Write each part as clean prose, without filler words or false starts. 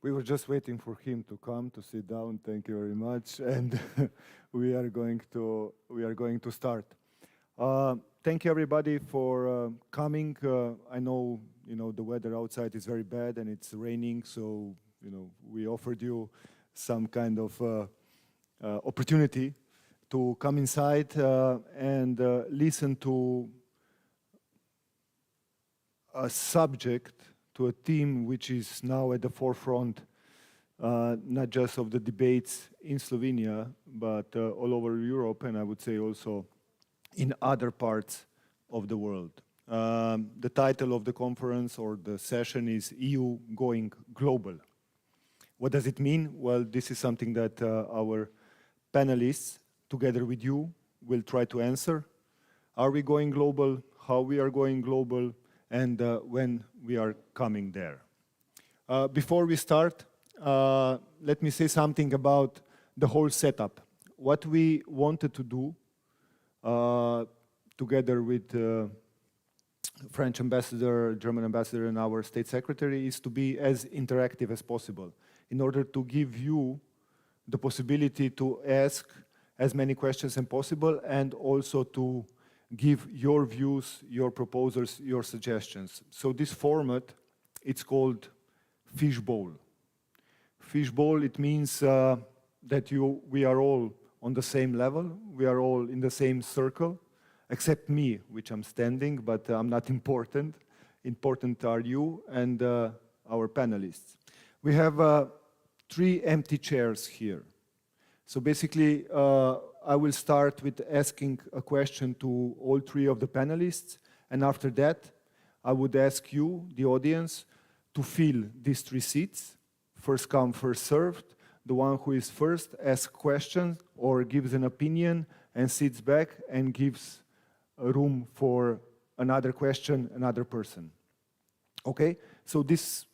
We were just waiting for him to come to sit down. Thank you very much, and we are going to start. Thank you everybody for coming. I know the weather outside is very bad and it's raining, so we offered you some kind of opportunity to come inside and listen to a subject, to a theme which is now at the forefront, not just of the debates in Slovenia, but all over Europe, and I would say also in other parts of the world. The title of the conference or the session is EU Going Global. What does it mean? Well, this is something that our panelists, together with you, will try to answer. Are we going global? How we are going global? And when we are coming there. Before we start, let me say something about the whole setup. What we wanted to do, together with French ambassador, German ambassador, and our state secretary, is to be as interactive as possible in order to give you the possibility to ask as many questions as possible and also to give your views, your proposals, your suggestions. So this format, it's called fishbowl. Fishbowl, it means that we are all on the same level, we are all in the same circle, except me, which I'm standing, but I'm not important. Important are you and our panelists. We have 3 empty chairs here. So basically, I will start with asking a question to all 3 of the panelists, and after that, I would ask you, the audience, to fill these 3 seats. First come, first served. The one who is first asks questions or gives an opinion and sits back and gives a room for another question, another person. Okay? So this,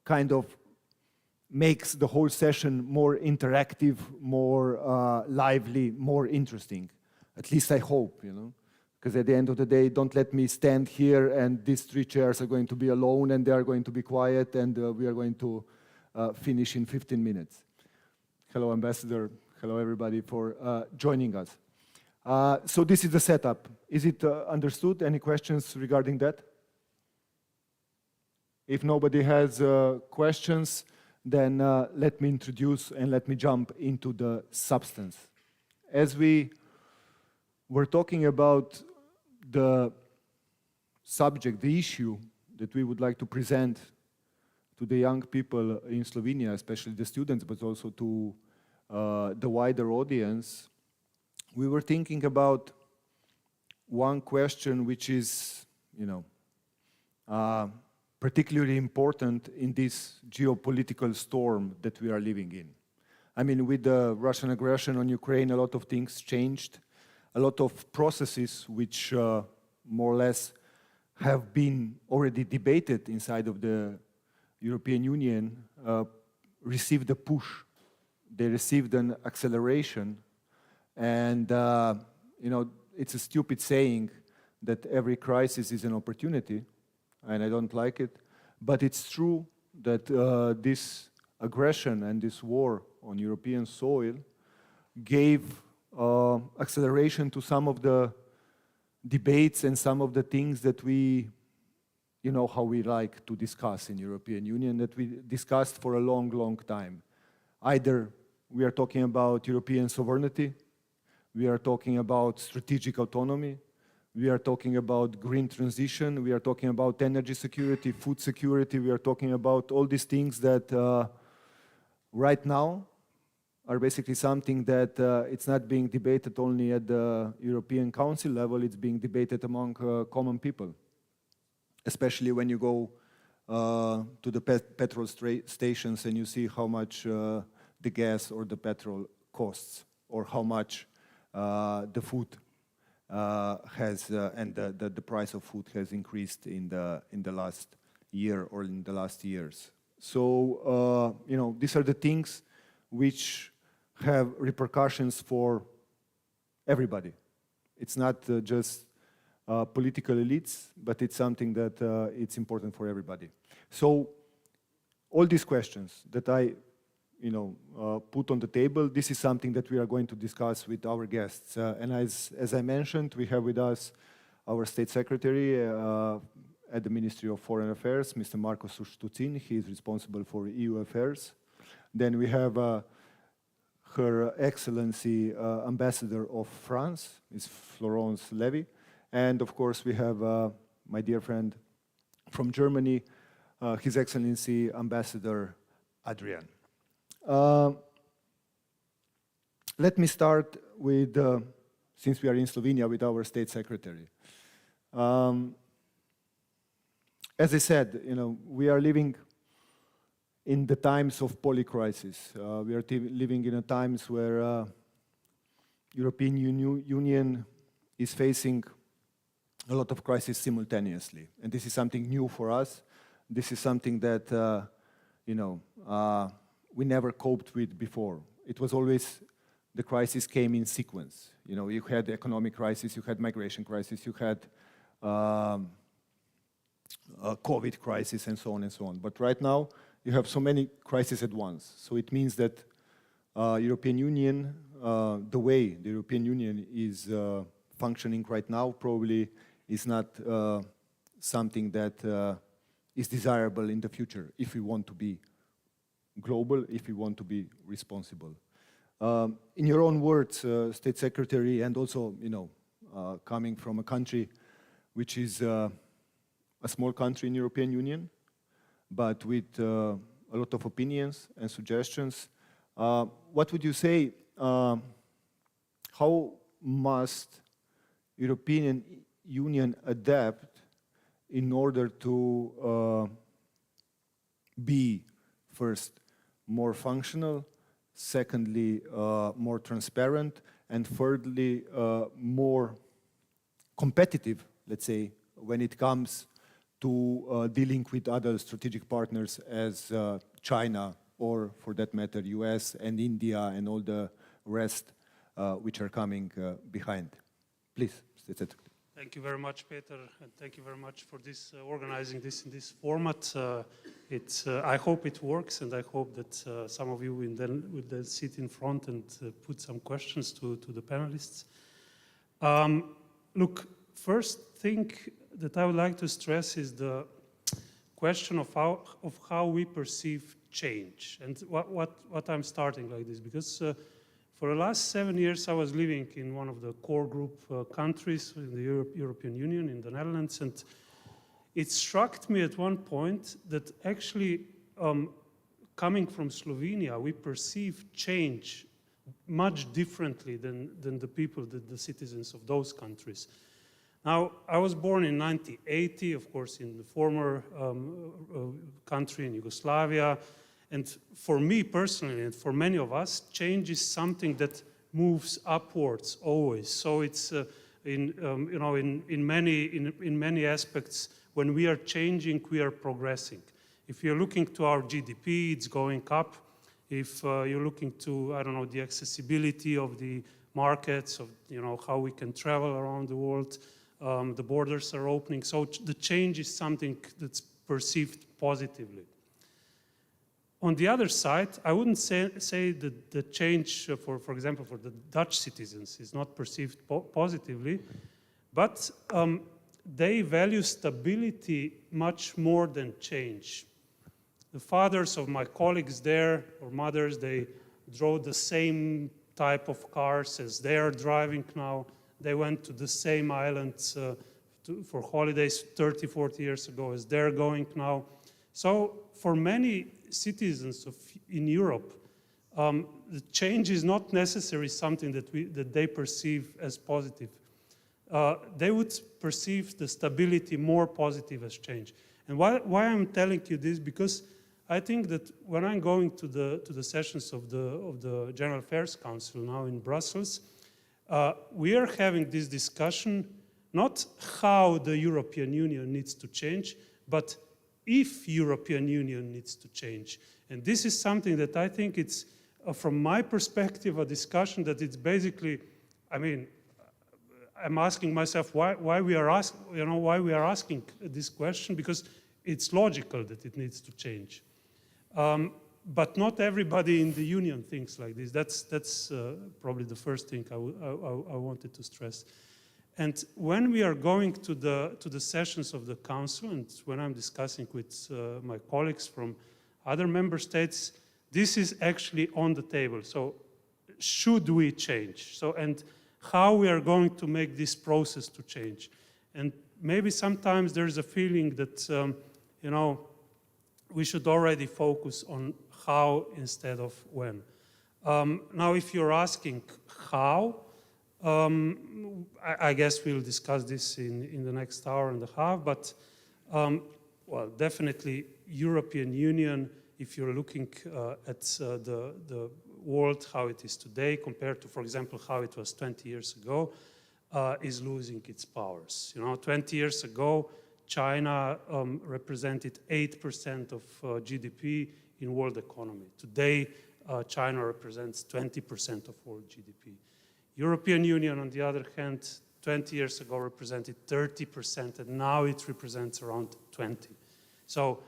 kind of makes the whole session more interactive, more lively, more interesting. At least I hope, Because at the end of the day, don't let me stand here and these 3 chairs are going to be alone and they are going to be quiet and we are going to finish in 15 minutes. Hello, Ambassador. Hello, everybody, for joining us. So this is the setup. Is it understood? Any questions regarding that? If nobody has questions, then let me introduce and let me jump into the substance. As we were talking about the subject, the issue that we would like to present to the young people in Slovenia, especially the students, but also to the wider audience, we were thinking about one question which is, particularly important in this geopolitical storm that we are living in. I mean, with the Russian aggression on Ukraine, a lot of things changed. A lot of processes which more or less have been already debated inside of the European Union received a push. They received an acceleration. And, it's a stupid saying that every crisis is an opportunity. And I don't like it, but it's true that this aggression and this war on European soil gave acceleration to some of the debates and some of the things that we, how we like to discuss in European Union, that we discussed for a long, long time. Either we are talking about European sovereignty, we are talking about strategic autonomy, we are talking about green transition, we are talking about energy security, food security, we are talking about all these things that right now are basically something that it's not being debated only at the European Council level, it's being debated among common people. Especially when you go to the petrol stations and you see how much the gas or the petrol costs, or how much the food has and the price of food has increased in the last year or in the last years. So these are the things which have repercussions for everybody. It's not just political elites, but it's something that it's important for everybody. So all these questions that I put on the table, this is something that we are going to discuss with our guests. And as I mentioned, we have with us our State Secretary at the Ministry of Foreign Affairs, Mr. Marcos Stutzin. He is responsible for EU affairs. Then we have Her Excellency Ambassador of France, Ms. Florence Levy. And of course, we have my dear friend from Germany, His Excellency Ambassador Adrian. Let me start with, since we are in Slovenia, with our State Secretary. As I said, we are living in the times of polycrisis. We are living in times where European Union is facing a lot of crises simultaneously. And this is something new for us. This is something that, we never coped with before. It was always, the crisis came in sequence. You had the economic crisis, you had migration crisis, you had a COVID crisis, and so on and so on. But right now, you have so many crises at once. So it means that European Union, the way the European Union is functioning right now, probably is not something that is desirable in the future if we want to be global, if we want to be responsible. In your own words, State Secretary, and also, coming from a country which is a small country in European Union, but with a lot of opinions and suggestions, what would you say, how must European Union adapt in order to be, first, more functional, secondly, more transparent, and thirdly, more competitive, let's say, when it comes to dealing with other strategic partners as China, or for that matter, US and India and all the rest which are coming behind. Please, State Secretary. Thank you very much, Peter, and thank you very much for this organizing this in this format. I hope it works, and I hope that some of you will then sit in front and put some questions to the panelists. Look, first thing that I would like to stress is the question of how we perceive change, and what I'm starting like this, because for the last 7 years, I was living in one of the core group countries in the European Union, in the Netherlands, and it struck me at one point that actually, coming from Slovenia, we perceive change much differently than the people, the citizens of those countries. Now, I was born in 1980, of course, in the former country in Yugoslavia. And for me personally, and for many of us, change is something that moves upwards always. So it's in many aspects, when we are changing, we are progressing. If you're looking to our GDP, it's going up. If you're looking to, I don't know, the accessibility of the markets, of how we can travel around the world, the borders are opening. So the change is something that's perceived positively. On the other side, I wouldn't say that the change, for example, for the Dutch citizens is not perceived positively, but they value stability much more than change. The fathers of my colleagues there, or mothers, they drove the same type of cars as they are driving now. They went to the same islands for holidays 30, 40 years ago as they're going now. So for many citizens in Europe, the change is not necessarily something that they perceive as positive. They would perceive the stability more positive as change. And why I'm telling you this, because I think that when I'm going to the sessions of the General Affairs Council now in Brussels, we are having this discussion, not how the European Union needs to change, but if European Union needs to change. And this is something that I think it's, from my perspective, a discussion that it's basically, I mean, I'm asking myself why we are asking this question, because it's logical that it needs to change. But not everybody in the union thinks like this. That's probably the first thing I wanted to stress. And when we are going to the sessions of the council, and when I'm discussing with my colleagues from other member states, this is actually on the table. So should we change? So, and how we are going to make this process to change. And maybe sometimes there's a feeling that, you know, we should already focus on how instead of when. Now, if you're asking how, I guess we'll discuss this in the next hour and a half, but well, definitely European Union, if you're looking at the world, how it is today compared to, for example, how it was 20 years ago, is losing its powers. You know, 20 years ago, China represented 8% of GDP in world economy. Today, China represents 20% of world GDP. European Union, on the other hand, 20 years ago represented 30%, and now it represents around 20. So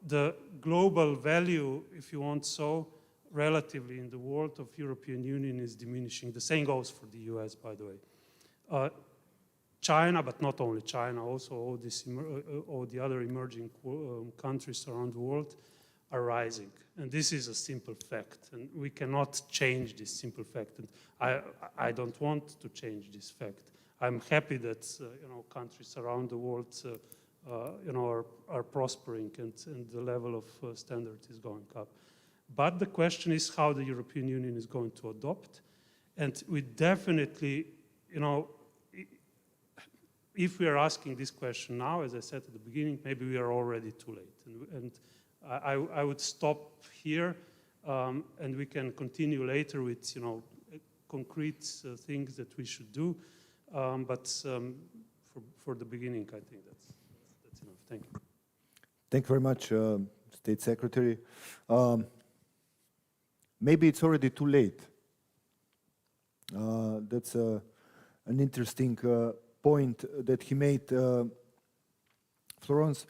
the global value, if you want so, relatively in the world of European Union is diminishing. The same goes for the US, by the way. China, but not only China, also all the other emerging countries around the world are rising. And this is a simple fact, and we cannot change this simple fact. And I don't want to change this fact. I'm happy that you know, countries around the world you know, are prospering, and the level of standard is going up. But the question is how the European Union is going to adopt. And we definitely, you know, if we are asking this question now, as I said at the beginning, maybe we are already too late. And I would stop here, and we can continue later with, you know, concrete things that we should do. But for the beginning, I think that's enough. Thank you. Thank you very much, State Secretary. Maybe it's already too late. That's an interesting point that he made. Florence,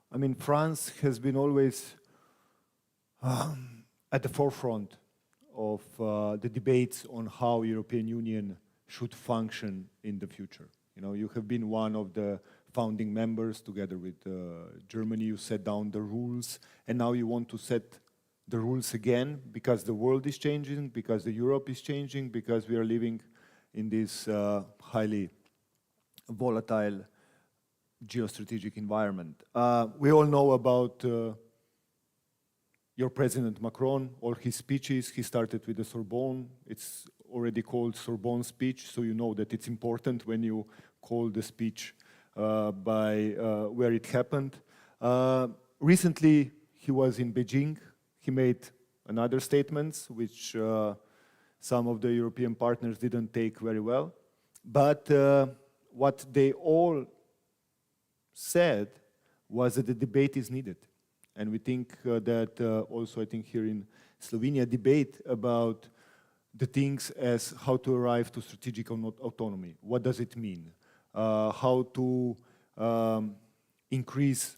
I mean, France has been always at the forefront of the debates on how European Union should function in the future. You know, you have been one of the founding members together with Germany. You set down the rules, and now you want to set the rules again because the world is changing, because the Europe is changing, because we are living in this highly volatile geostrategic environment. We all know about your President Macron, all his speeches. He started with the Sorbonne. It's already called Sorbonne speech, so you know that it's important when you call the speech by where it happened. Recently, he was in Beijing. He made another statements, which some of the European partners didn't take very well. But what they all said was that the debate is needed. And we think that also, I think here in Slovenia, debate about the things as how to arrive to strategic autonomy. What does it mean? How to increase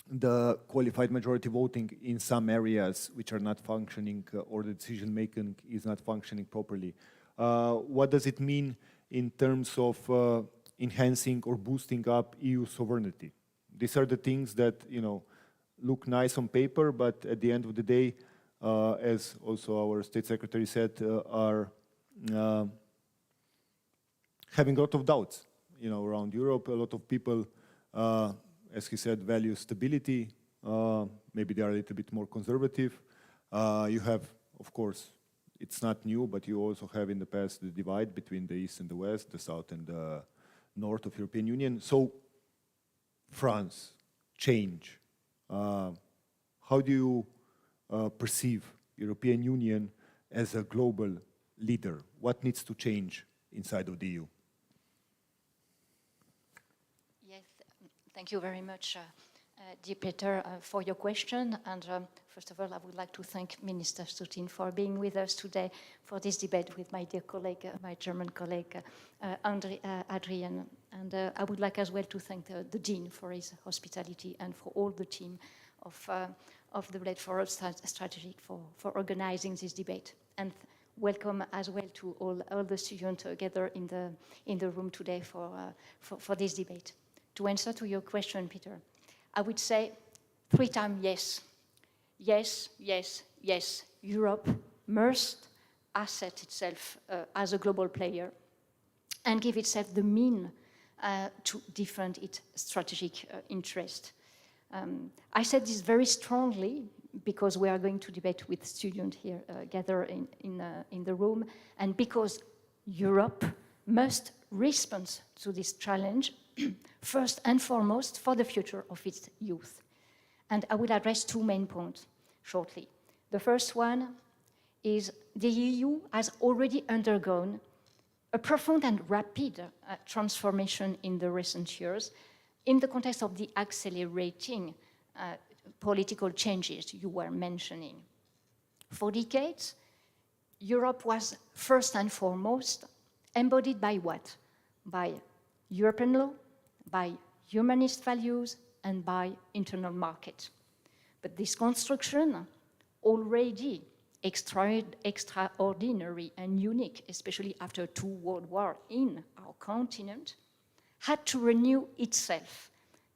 the qualified majority voting in some areas which are not functioning or the decision making is not functioning properly. What does it mean in terms of enhancing or boosting up EU sovereignty? These are the things that, you know, look nice on paper, but at the end of the day, as also our State Secretary said, are having a lot of doubts, you know, around Europe. A lot of people, as he said, value stability. Maybe they are a little bit more conservative. You have, of course, it's not new, but you also have in the past the divide between the East and the West, the South and the North of European Union. So, France, change. How do you perceive European Union as a global leader? What needs to change inside of the EU? Yes, thank you very much, dear Peter, for your question. And first of all, I would like to thank Minister Stutin for being with us today for this debate with my dear colleague, my German colleague, Adrian And I would like as well to thank the Dean for his hospitality and for all the team of the Blade for Us Strategic for organizing this debate. And welcome as well to all the students gathered in the room today for this debate. To answer to your question, Peter, I would say 3 times yes. Yes, yes, yes. Europe must asset itself as a global player and give itself the mean to defend its strategic interest. I said this very strongly because we are going to debate with students here gathered in the room, and because Europe must respond to this challenge first and foremost for the future of its youth. And I will address 2 main points shortly. The first one is the EU has already undergone a profound and rapid transformation in the recent years in the context of the accelerating political changes you were mentioning. For decades, Europe was first and foremost embodied by what? By European law, by humanist values, and by internal market. But this construction, already extraordinary and unique, especially after 2 world wars in our continent, had to renew itself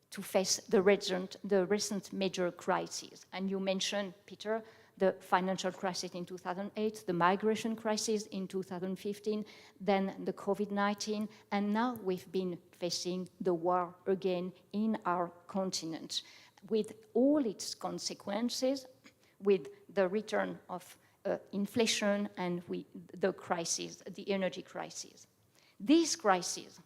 to face the recent major crises. And you mentioned, Peter, the financial crisis in 2008, the migration crisis in 2015, then the COVID-19, and now we've been facing the war again in our continent, with all its consequences, with the return of inflation and with the crisis, the energy crisis. These crises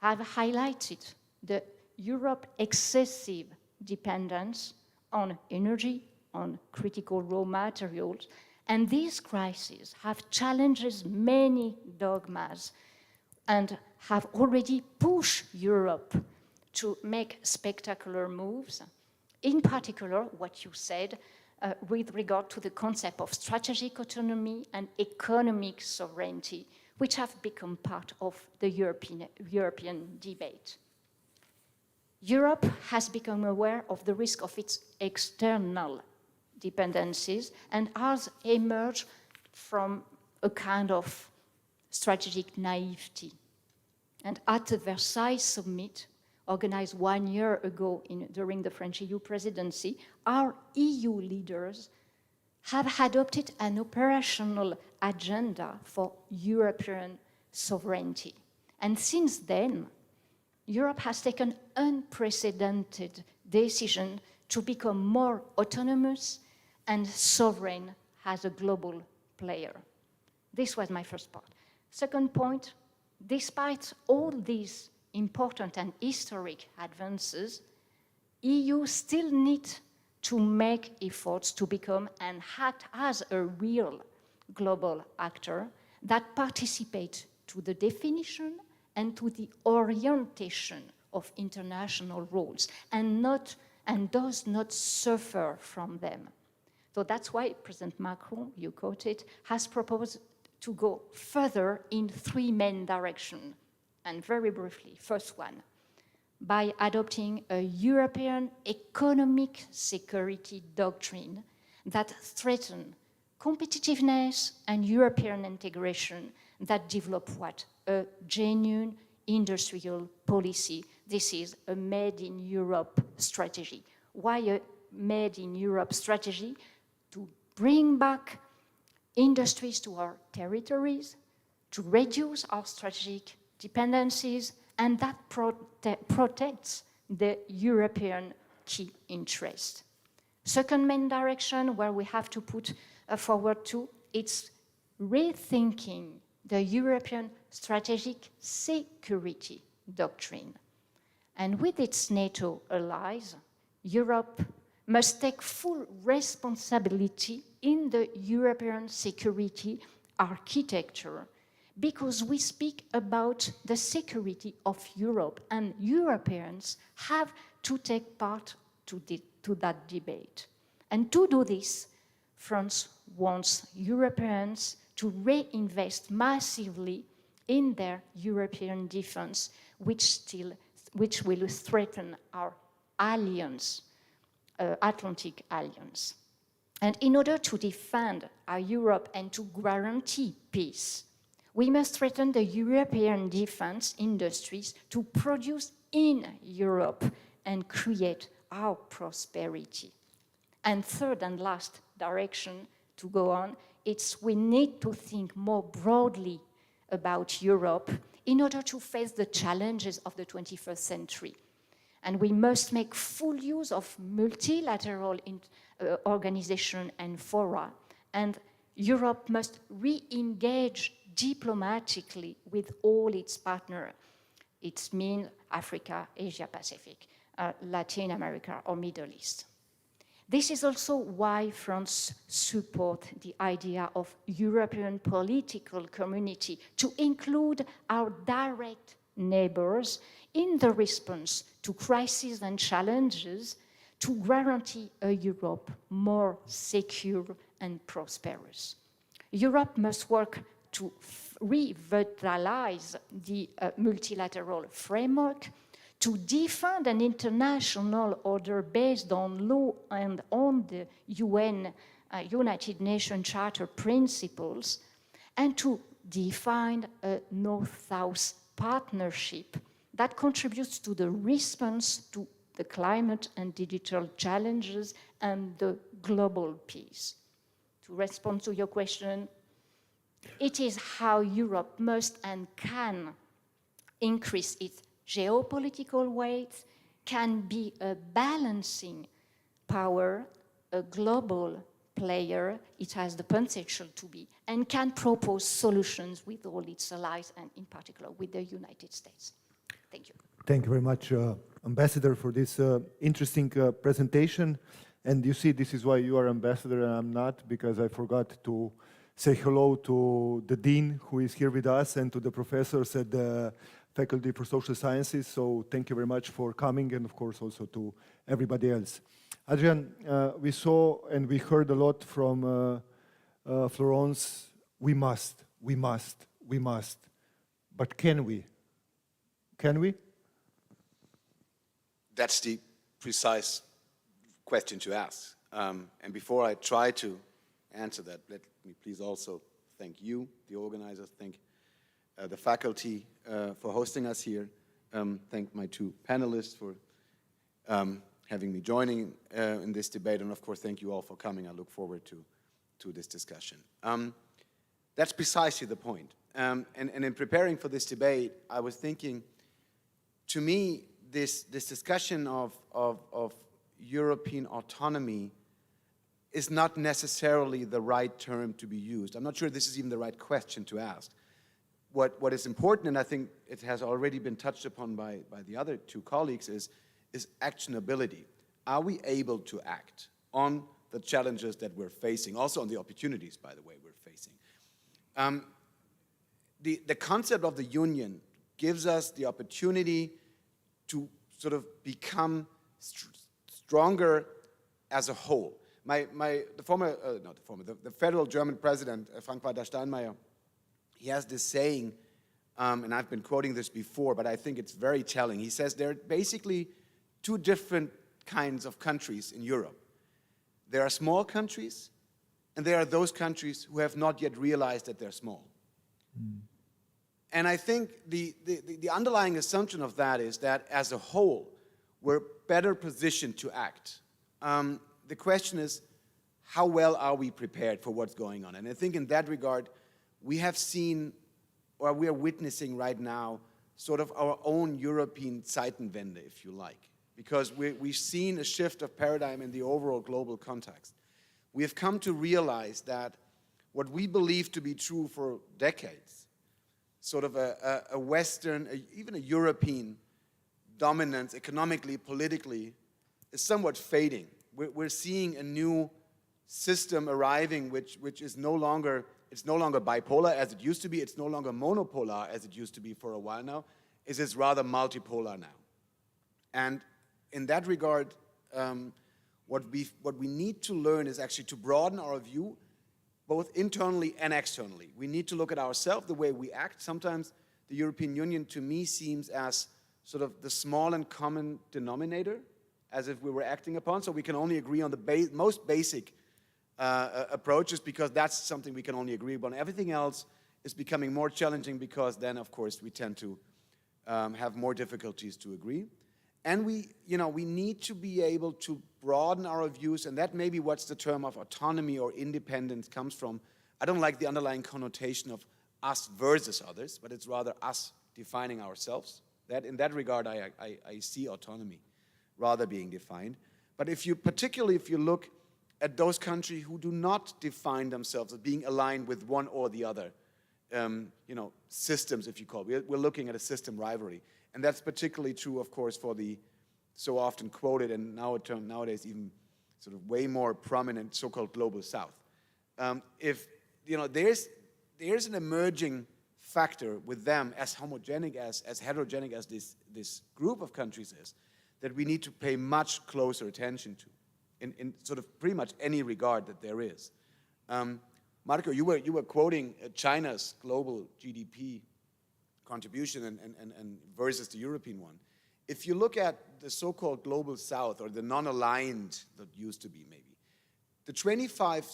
have highlighted the Europe's excessive dependence on energy, on critical raw materials, and these crises have challenged many dogmas and have already pushed Europe to make spectacular moves, in particular, what you said, with regard to the concept of strategic autonomy and economic sovereignty, which have become part of the European debate. Europe has become aware of the risk of its external dependencies and has emerged from a kind of strategic naivety. And at the Versailles summit, organized 1 year ago during the French EU presidency, our EU leaders have adopted an operational agenda for European sovereignty. And since then, Europe has taken unprecedented decision to become more autonomous and sovereign as a global player. This was my first part. Second point, despite all these important and historic advances, EU still needs to make efforts to become and act as a real global actor that participates to the definition and to the orientation of international rules and does not suffer from them. So that's why President Macron, you quoted, has proposed to go further in 3 main directions. And very briefly, first one, by adopting a European economic security doctrine that threatens competitiveness and European integration that develop what? A genuine industrial policy. This is a Made in Europe strategy. Why a Made in Europe strategy? To bring back industries to our territories, to reduce our strategic dependencies, and that protects the European key interest. Second main direction where we have to put forward to, it's rethinking the European strategic security doctrine. And with its NATO allies, Europe must take full responsibility in the European security architecture, because we speak about the security of Europe, and Europeans have to take part to that debate. And to do this, France wants Europeans to reinvest massively in their European defense, which will strengthen our alliance, Atlantic alliance. And in order to defend our Europe and to guarantee peace, we must strengthen the European defense industries to produce in Europe and create our prosperity. And third and last direction to go on, it's we need to think more broadly about Europe in order to face the challenges of the 21st century. And we must make full use of multilateral organization and fora. And Europe must re-engage diplomatically with all its partners. It means Africa, Asia Pacific, Latin America, or Middle East. This is also why France supports the idea of European political community to include our direct neighbors in the response to crises and challenges to guarantee a Europe more secure and prosperous. Europe must work to revitalize the multilateral framework, to defend an international order based on law and on the United Nations Charter principles, and to define a North-South partnership that contributes to the response to the climate and digital challenges and the global peace. To respond to your question, it is how Europe must and can increase its geopolitical weight, can be a balancing power, a global player, it has the potential to be, and can propose solutions with all its allies, and in particular with the United States. Thank you. Thank you very much, Ambassador, for this interesting presentation. And you see, this is why you are Ambassador and I'm not, because I forgot to say hello to the Dean who is here with us and to the professors at the Faculty for Social Sciences. So thank you very much for coming, and of course also to everybody else. Adrian, we saw and we heard a lot from Florence. We must. But can we? Can we? That's the precise question to ask. And before I try to answer that, let me please also thank you, the organizers, thank the faculty for hosting us here, thank my two panelists for having me joining in this debate, and of course thank you all for coming. I look forward to this discussion. That's precisely the point. And in preparing for this debate, I was thinking, to me, this discussion of European autonomy is not necessarily the right term to be used. I'm not sure this is even the right question to ask. What is important, and I think it has already been touched upon by the other two colleagues, is actionability. Are we able to act on the challenges that we're facing, also on the opportunities, by the way, we're facing? The concept of the union gives us the opportunity to sort of become stronger as a whole. The federal German president, Frank-Walter Steinmeier, he has this saying, and I've been quoting this before, but I think it's very telling. He says there are basically two different kinds of countries in Europe. There are small countries, and there are those countries who have not yet realized that they're small. Mm. And I think the underlying assumption of that is that as a whole, we're better positioned to act. The question is, how well are we prepared for what's going on? And I think in that regard, we have seen, or we are witnessing right now, sort of our own European Zeitenwende, if you like, because we've seen a shift of paradigm in the overall global context. We have come to realize that what we believed to be true for decades, sort of a Western, even a European dominance economically, politically, is somewhat fading. We're seeing a new system arriving which is no longer, it's no longer bipolar as it used to be, it's no longer monopolar as it used to be for a while now, it is rather multipolar now. And in that regard, what we need to learn is actually to broaden our view both internally and externally. We need to look at ourselves, the way we act. Sometimes the European Union, to me, seems as sort of the small and common denominator, as if we were acting upon, so we can only agree on the most basic approaches, because that's something we can only agree upon. Everything else is becoming more challenging, because then, of course, we tend to have more difficulties to agree. And we need to be able to broaden our views, and that may be what the term of autonomy or independence comes from. I don't like the underlying connotation of us versus others, but it's rather us defining ourselves. That, in that regard, I see autonomy rather being defined. But particularly if you look at those countries who do not define themselves as being aligned with one or the other, systems, if you call it. We're looking at a system rivalry. And that's particularly true, of course, for the so often quoted and nowadays even sort of way more prominent so-called global south. There's an emerging factor with them, as homogenic, as heterogenic as this group of countries is, that we need to pay much closer attention to, in sort of pretty much any regard that there is. Marco, you were quoting China's global GDP contribution and versus the European one. If you look at the so-called global south, or the non-aligned that used to be maybe, the 25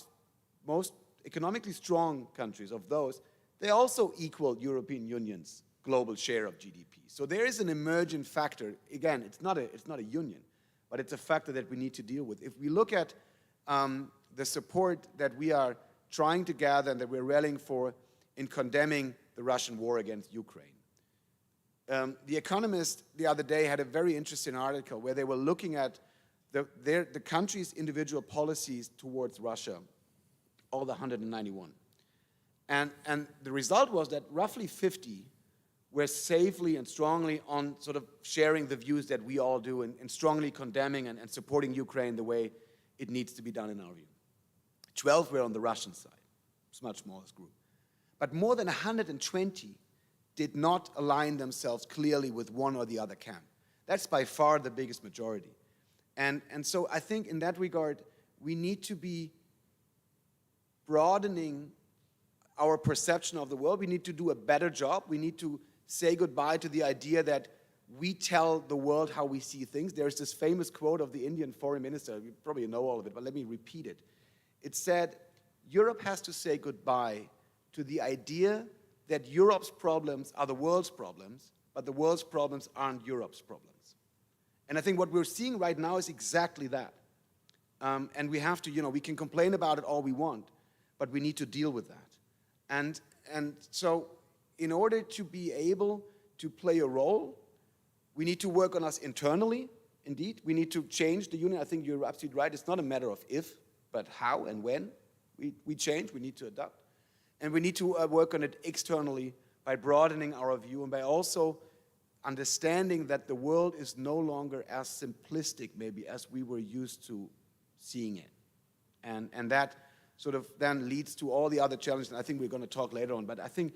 most economically strong countries of those, they also equal European Union's global share of GDP. So there is an emergent factor. Again, it's not a union, but it's a factor that we need to deal with. If we look at the support that we are trying to gather and that we're rallying for in condemning the Russian war against Ukraine. The Economist the other day had a very interesting article where they were looking at the country's individual policies towards Russia, all the 191. And the result was that roughly 50 were safely and strongly on sort of sharing the views that we all do, and strongly condemning and supporting Ukraine the way it needs to be done in our view. 12 were on the Russian side. It's a much smaller group. But more than 120 did not align themselves clearly with one or the other camp. That's by far the biggest majority. And so I think in that regard, we need to be broadening our perception of the world. We need to do a better job. We need to say goodbye to the idea that we tell the world how we see things. There's this famous quote of the Indian foreign minister. You probably know all of it, but let me repeat it. It said, Europe has to say goodbye to the idea that Europe's problems are the world's problems, but the world's problems aren't Europe's problems. And I think what we're seeing right now is exactly that. And we have to, we can complain about it all we want, but we need to deal with that. And so in order to be able to play a role, we need to work on us internally, indeed. We need to change the union. I think you're absolutely right. It's not a matter of if, but how and when we change. We need to adapt. And we need to work on it externally by broadening our view and by also understanding that the world is no longer as simplistic maybe as we were used to seeing it. And that sort of then leads to all the other challenges, and I think we're going to talk later on. But I think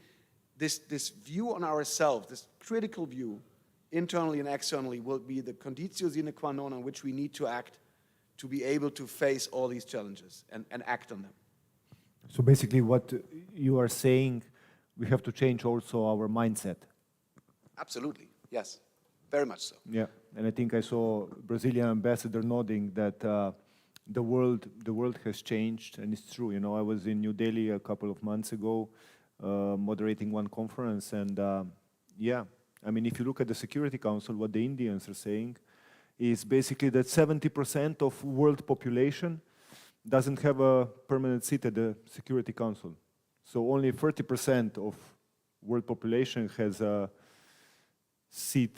this view on ourselves, this critical view, internally and externally, will be the conditio sine qua non on which we need to act to be able to face all these challenges and act on them. So basically what you are saying, we have to change also our mindset. Absolutely, yes, very much so. Yeah, and I think I saw Brazilian ambassador nodding that the world has changed, and it's true. I was in New Delhi a couple of months ago, moderating one conference, and yeah, I mean, if you look at the Security Council, what the Indians are saying is basically that 70% of world population doesn't have a permanent seat at the Security Council. So only 30% of world population has a seat,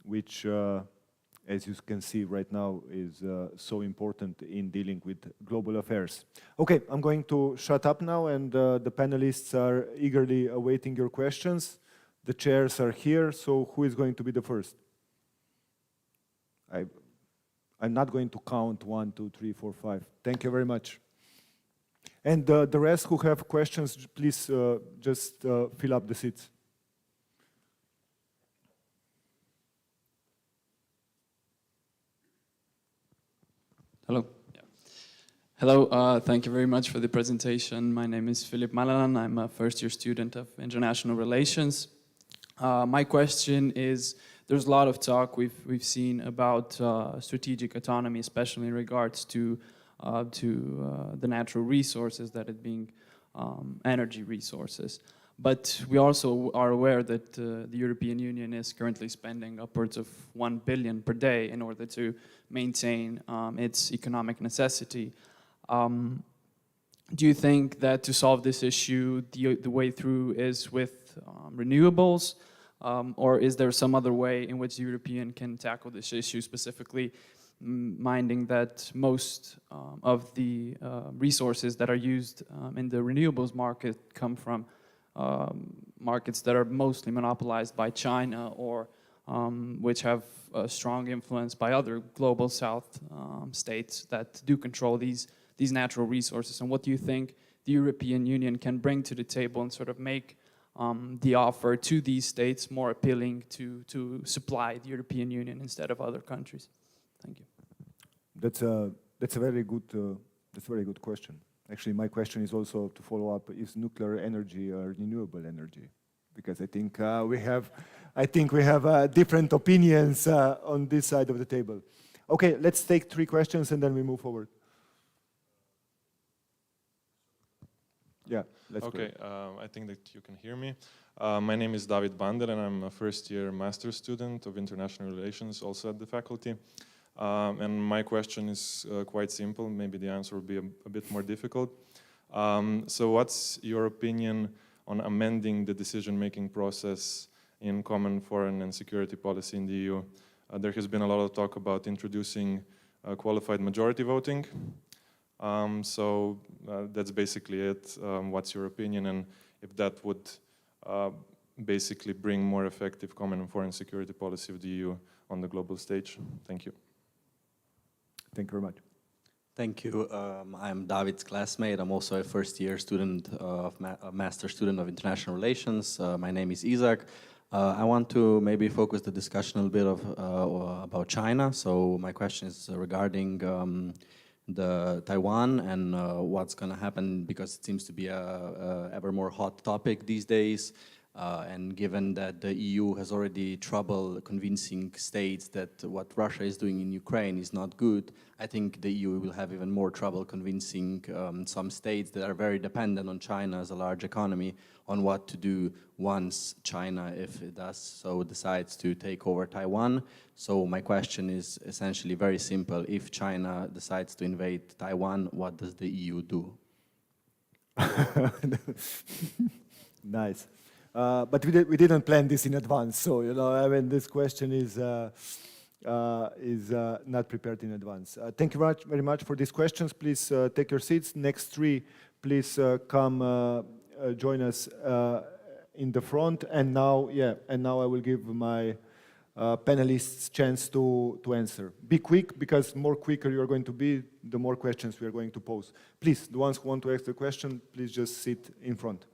which, as you can see right now, is so important in dealing with global affairs. Okay, I'm going to shut up now, and the panelists are eagerly awaiting your questions. The chairs are here, so who is going to be the first? I'm not going to count 1, 2, 3, 4, 5. Thank you very much. And the rest who have questions, please just fill up the seats. Hello. Hello, thank you very much for the presentation. My name is Filip Malalan. I'm a first-year student of international relations. My question is, there's a lot of talk we've seen about strategic autonomy, especially in regards to the natural resources that are being energy resources. But we also are aware that the European Union is currently spending upwards of 1 billion per day in order to maintain its economic necessity. Do you think that to solve this issue, the way through is with renewables, or is there some other way in which the European can tackle this issue, specifically minding that most of the resources that are used in the renewables market come from markets that are mostly monopolized by China, or which have a strong influence by other global south states that do control these natural resources? And what do you think the European Union can bring to the table and sort of make the offer to these states more appealing to supply the European Union instead of other countries? Thank you. That's a very good question. Actually, my question is also to follow up: is nuclear energy or renewable energy? Because I think we have different opinions on this side of the table. Okay, let's take 3 questions and then we move forward. Yeah, let's go. Okay, I think that you can hear me. My name is David Bander and I'm a first-year master's student of international relations, also at the faculty. And my question is quite simple. Maybe the answer will be a bit more difficult. So what's your opinion on amending the decision-making process in common foreign and security policy in the EU? There has been a lot of talk about introducing qualified majority voting. So that's basically it. What's your opinion, and if that would basically bring more effective common and foreign security policy of the EU on the global stage? Thank you. Thank you very much. Thank you. I'm David's classmate. I'm also a first-year student, a master student of international relations. My name is Isaac. I want to maybe focus the discussion a little bit about China. So my question is regarding the Taiwan and what's going to happen, because it seems to be a ever more hot topic these days. And given that the EU has already trouble convincing states that what Russia is doing in Ukraine is not good, I think the EU will have even more trouble convincing some states that are very dependent on China as a large economy on what to do once China, if it does so, decides to take over Taiwan. So my question is essentially very simple. If China decides to invade Taiwan, what does the EU do? Nice. But we didn't plan this in advance, so I mean, this question is not prepared in advance. Thank you very much for these questions. Please take your seats. Next 3, please come join us in the front. And now, I will give my panelists chance to answer. Be quick, because more quicker you are going to be, the more questions we are going to pose. Please, the ones who want to ask the question, please just sit in front.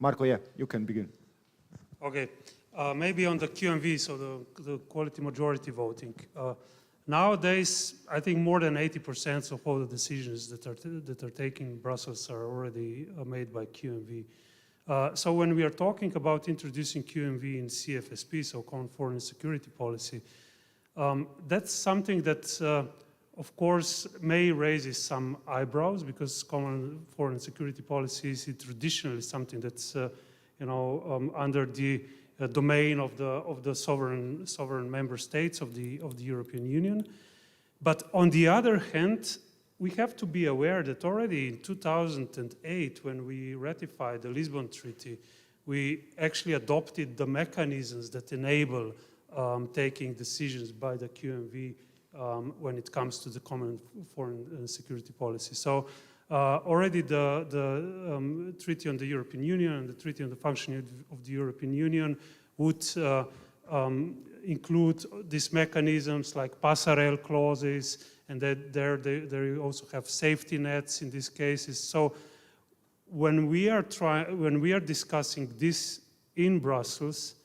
Marco, you can begin. Okay, maybe on the QMV, so the quality majority voting. Nowadays, I think more than 80% of all the decisions that are taken in Brussels are already made by QMV. So when we are talking about introducing QMV in CFSP, so Common Foreign and Security Policy, that's something that, of course, may raise some eyebrows, because Common Foreign and Security Policy is traditionally something that's, under the domain of the sovereign member states of the European Union. But on the other hand, we have to be aware that already in 2008, when we ratified the Lisbon Treaty, we actually adopted the mechanisms that enable taking decisions by the QMV when it comes to the Common Foreign and Security Policy. So already the Treaty on the European Union and the Treaty on the Functioning of the European Union would include these mechanisms like passerelle clauses, and that they also have safety nets in these cases. So when we are discussing this in Brussels,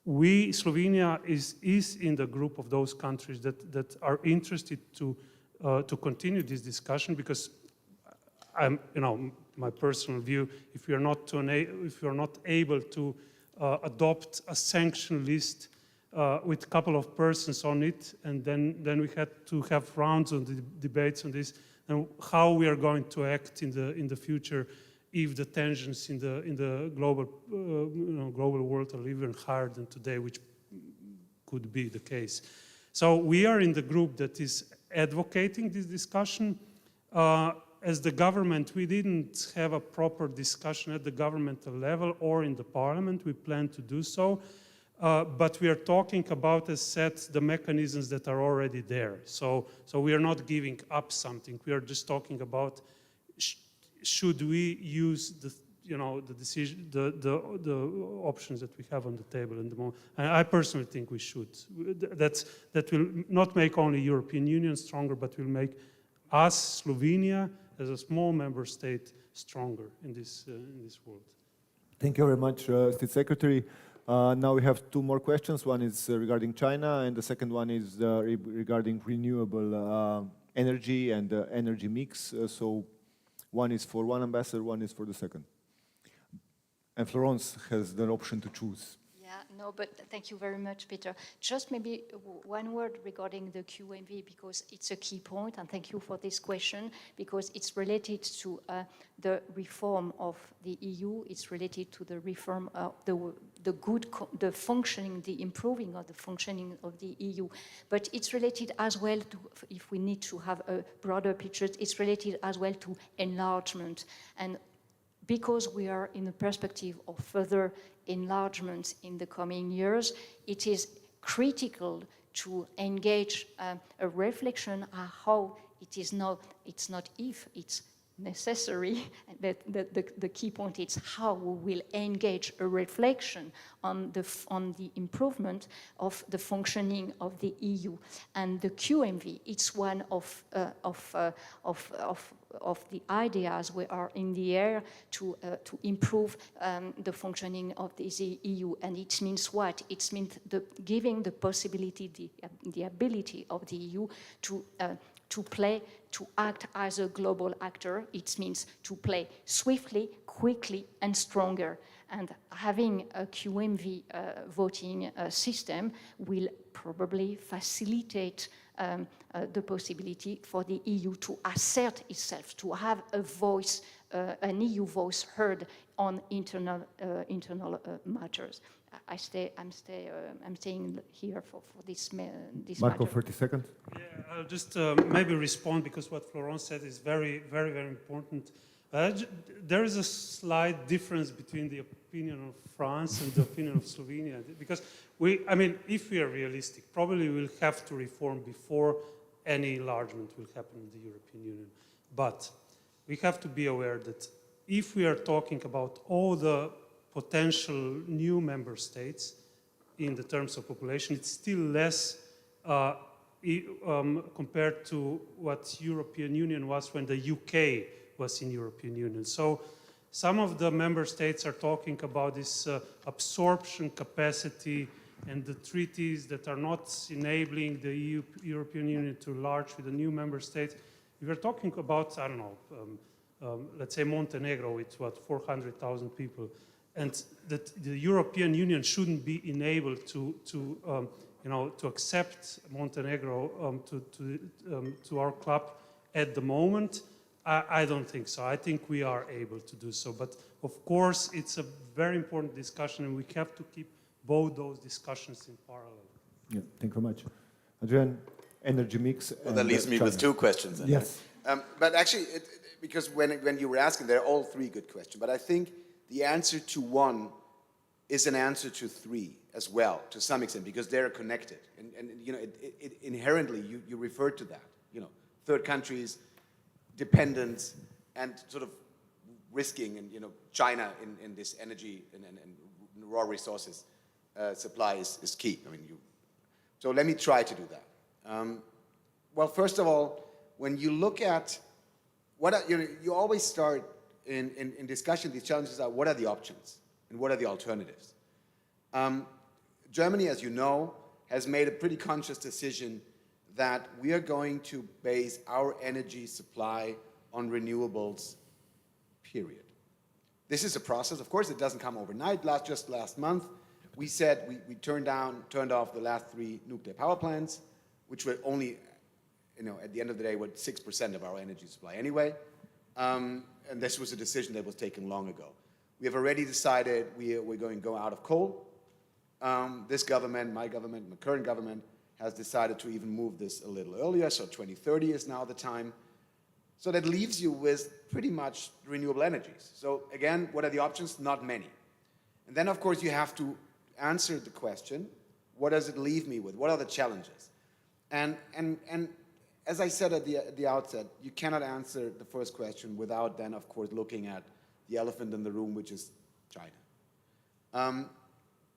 Slovenia is in the group of those countries that are interested to to continue this discussion, because I'm, my personal view, if we are not able to adopt a sanction list with a couple of persons on it, and then we had to have rounds of the debates on this, and how we are going to act in the future if the tensions in the global global world are even higher than today, which could be the case. So we are in the group that is advocating this discussion. As the government, we didn't have a proper discussion at the governmental level or in the parliament. We plan to do so. But we are talking about, as said, the mechanisms that are already there. So we are not giving up something. We are just talking about should we use the decision, the options that we have on the table in the moment. And I personally think we should. That will not make only European Union stronger, but will make us, Slovenia, as a small member state, stronger in this world. Thank you very much, State Secretary. Now we have two more questions. One is regarding China, and the second one is regarding renewable energy and energy mix. So one is for one ambassador, one is for the second. And Florence has the option to choose. Yeah, no, but thank you very much, Peter. Just maybe one word regarding the QMV, because it's a key point, and thank you for this question, because it's related to the reform of the EU. It's related to the reform of the functioning, the improving of the functioning of the EU. But it's related as well to, if we need to have a broader picture, it's related as well to enlargement. And because we are in the perspective of further enlargement in the coming years, it is critical to engage a reflection on how it is not, it's not if, it's necessary. The key point is how we will engage a reflection on the improvement of the functioning of the EU. And the QMV, it's one of the ideas we are in the air to improve the functioning of the EU. And it means what? It means giving the possibility, the ability of the EU to play, to act as a global actor. It means to play swiftly, quickly, and stronger. And having a QMV voting system will probably facilitate the possibility for the EU to assert itself, to have a voice, an EU voice heard on internal matters. I'm staying here for this Marco, matter. 30 seconds. Yeah, I'll just maybe respond, because what Florence said is very, very, very important. There is a slight difference between the opinion of France and the opinion of Slovenia, because if we are realistic, probably we'll have to reform before any enlargement will happen in the European Union. But we have to be aware that if we are talking about all the potential new member states in the terms of population, it's still less compared to what European Union was when the UK was in European Union. So some of the member states are talking about this absorption capacity and the treaties that are not enabling the European Union to enlarge with the new member states. We were talking about, I don't know, let's say Montenegro with 400,000 people. And that the European Union shouldn't be enabled to accept Montenegro to our club at the moment. I don't think so. I think we are able to do so. But of course, it's a very important discussion, and we have to keep both those discussions in parallel. Yeah, thank you very much. Adrian, energy mix. Well, that leaves me with two questions. Then. Yes. But actually, because when you were asking, they're all three good questions. But I think the answer to one is an answer to three as well, to some extent, because they're connected. And inherently, you referred to that. Third countries, dependence, and sort of risking, and China in this energy and raw resources supply is key. So let me try to do that. Well, first of all, when you look at you always start in discussion, these challenges are, what are the options and what are the alternatives? Germany, as you know, has made a pretty conscious decision that we are going to base our energy supply on renewables, period. This is a process. Of course, it doesn't come overnight. Just last month, we said we turned off the last 3 nuclear power plants, which were only, at the end of the day, what 6% of our energy supply anyway. And this was a decision that was taken long ago. We have already decided we're going to go out of coal. This government, my government, the current government, has decided to even move this a little earlier, so 2030 is now the time. So that leaves you with pretty much renewable energies. So again, what are the options? Not many. And then, of course, you have to answer the question, what does it leave me with? What are the challenges? And as I said at the outset, you cannot answer the first question without then, of course, looking at the elephant in the room, which is China.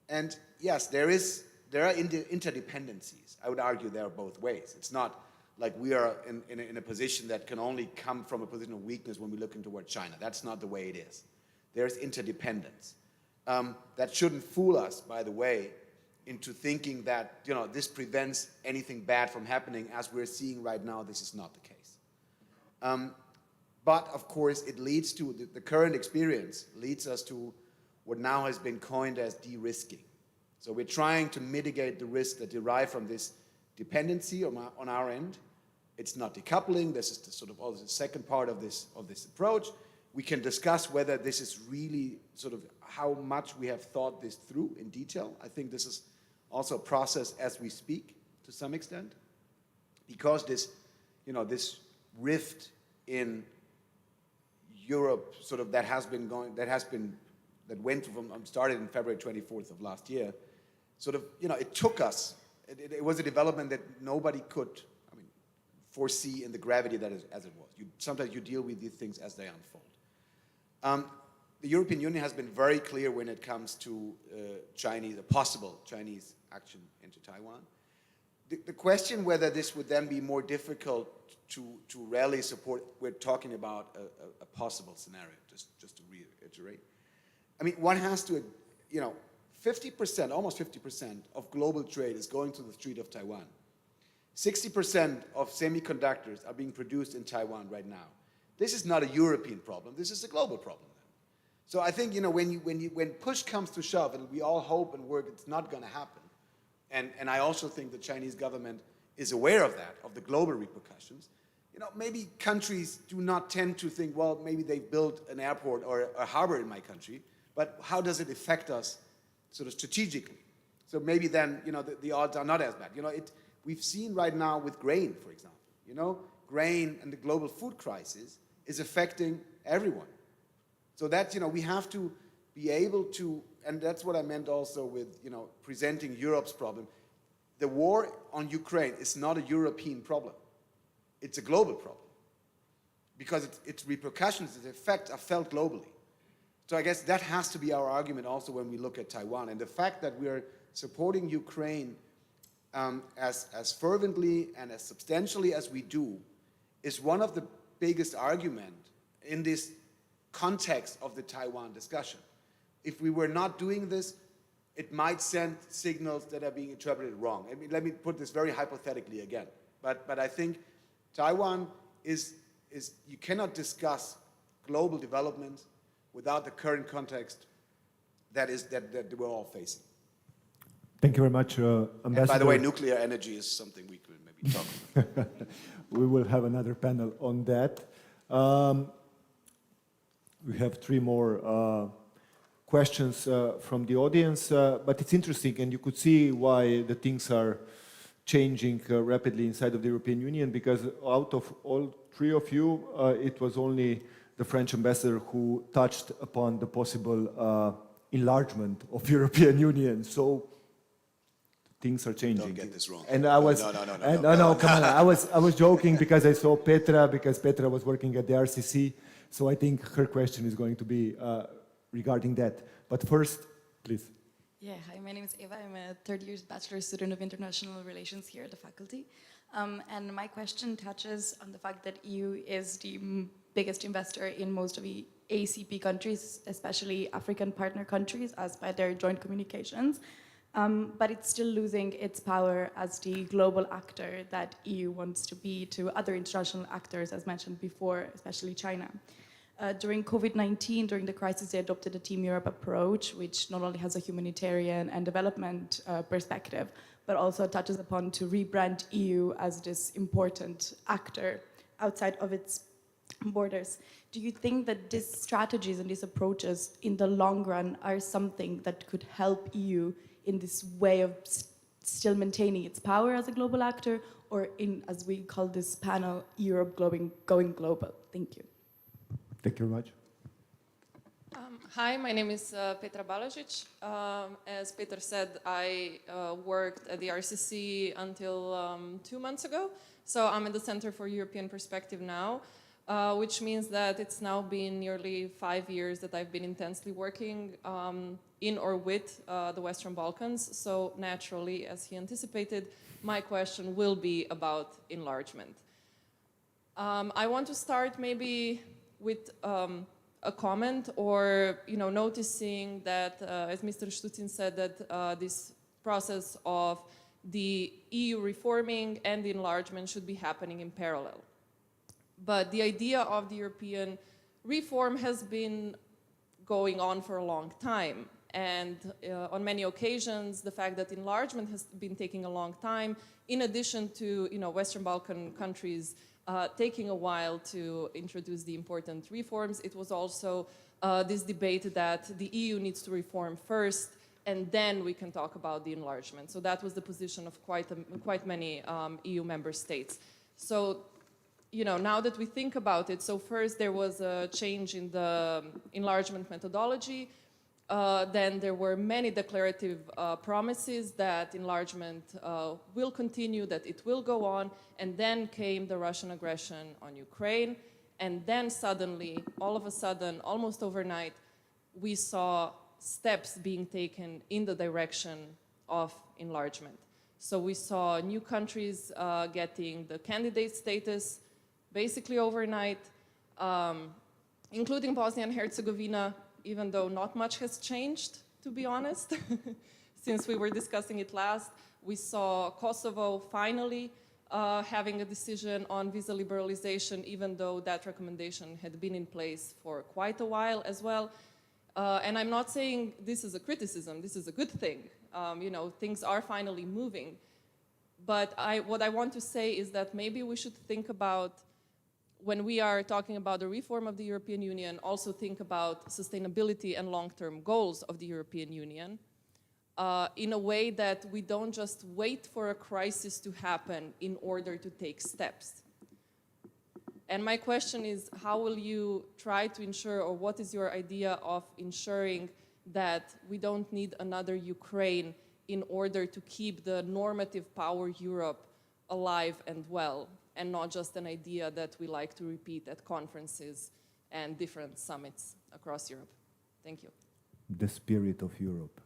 And yes, there are interdependencies. I would argue there are both ways. It's not like we are in a position that can only come from a position of weakness when we look toward China. That's not the way it is. There's interdependence. That shouldn't fool us, by the way, into thinking that this prevents anything bad from happening. As we're seeing right now, this is not the case. But of course, it leads to the current experience leads us to what now has been coined as de-risking. So we're trying to mitigate the risks that derive from this dependency on our end. It's not decoupling. This is the sort of the second part of this approach. We can discuss whether this is really sort of how much we have thought this through in detail. I think this is also a process as we speak to some extent, because this rift in Europe sort of that went from started in February 24th of last year. Sort of, it took us. It was a development that nobody could, foresee in the gravity that is as it was. Sometimes you deal with these things as they unfold. The European Union has been very clear when it comes to possible Chinese action into Taiwan. The question whether this would then be more difficult to rally support, we're talking about a possible scenario, just to reiterate. One has to, 50%, almost 50% of global trade is going to the Strait of Taiwan. 60% of semiconductors are being produced in Taiwan right now. This is not a European problem. This is a global problem. So I think when push comes to shove, and we all hope and work, it's not going to happen. And I also think the Chinese government is aware of that, of the global repercussions. Maybe countries do not tend to think, well, maybe they've built an airport or a harbor in my country, but how does it affect us sort of strategically? So maybe then, the odds are not as bad. We've seen right now with grain, for example, grain and the global food crisis is affecting everyone. So that, we have to be able to, and that's what I meant also with, presenting Europe's problem. The war on Ukraine is not a European problem. It's a global problem because its repercussions, its effects are felt globally. So I guess that has to be our argument also when we look at Taiwan. And the fact that we are supporting Ukraine as fervently and as substantially as we do is one of the biggest arguments in this context of the Taiwan discussion. If we were not doing this, it might send signals that are being interpreted wrong. Let me put this very hypothetically again. But I think Taiwan is you cannot discuss global development without the current context that we're all facing. Thank you very much, Ambassador. And by the way, nuclear energy is something we could maybe talk about. We will have another panel on that. We have 3 more questions from the audience, but it's interesting, and you could see why the things are changing rapidly inside of the European Union, because out of all 3 of you, it was only the French ambassador who touched upon the possible enlargement of European Union. So things are changing. Don't get this wrong. And I was no, come on. I was joking because I saw Petra, because Petra was working at the RCC. So I think her question is going to be regarding that. But first, please. Yeah, hi, my name is Eva. I'm a third-year bachelor student of international relations here at the faculty. And my question touches on the fact that EU is the biggest investor in most of the ACP countries, especially African partner countries, as by their joint communications. but it's still losing its power as the global actor that EU wants to be to other international actors, as mentioned before, especially China. During COVID-19, during the crisis, they adopted a Team Europe approach, which not only has a humanitarian and development perspective, but also touches upon to rebrand EU as this important actor outside of its borders. Do you think that these strategies and these approaches in the long run are something that could help EU in this way of still maintaining its power as a global actor, or in, as we call this panel, Europe going global? Thank you. Thank you very much. Hi, my name is Petra Balažić. As Peter said, I worked at the RCC until 2 months ago. So I'm at the Center for European Perspective now, which means that it's now been nearly 5 years that I've been intensely working in or with the Western Balkans. So naturally, as he anticipated, my question will be about enlargement. I want to start maybe with a comment, or noticing that, as Mr. Stutzin said, that this process of the EU reforming and the enlargement should be happening in parallel. But the idea of the European reform has been going on for a long time. And on many occasions, the fact that enlargement has been taking a long time, in addition to Western Balkan countries taking a while to introduce the important reforms, it was also this debate that the EU needs to reform first, and then we can talk about the enlargement. So that was the position of quite many EU member states. So, now that we think about it, so first there was a change in the enlargement methodology. Then there were many declarative promises that enlargement will continue, that it will go on, and then came the Russian aggression on Ukraine, and then suddenly, all of a sudden, almost overnight, we saw steps being taken in the direction of enlargement. So we saw new countries getting the candidate status basically overnight, including Bosnia and Herzegovina, even though not much has changed, to be honest, since we were discussing it last. We saw Kosovo finally having a decision on visa liberalization, even though that recommendation had been in place for quite a while as well. And I'm not saying this is a criticism, this is a good thing. Things are finally moving. But what I want to say is that maybe we should think about, when we are talking about the reform of the European Union, also think about sustainability and long-term goals of the European Union in a way that we don't just wait for a crisis to happen in order to take steps. And my question is, how will you try to ensure, or what is your idea of ensuring that we don't need another Ukraine in order to keep the normative power Europe alive and well, and not just an idea that we like to repeat at conferences and different summits across Europe? Thank you. The spirit of Europe.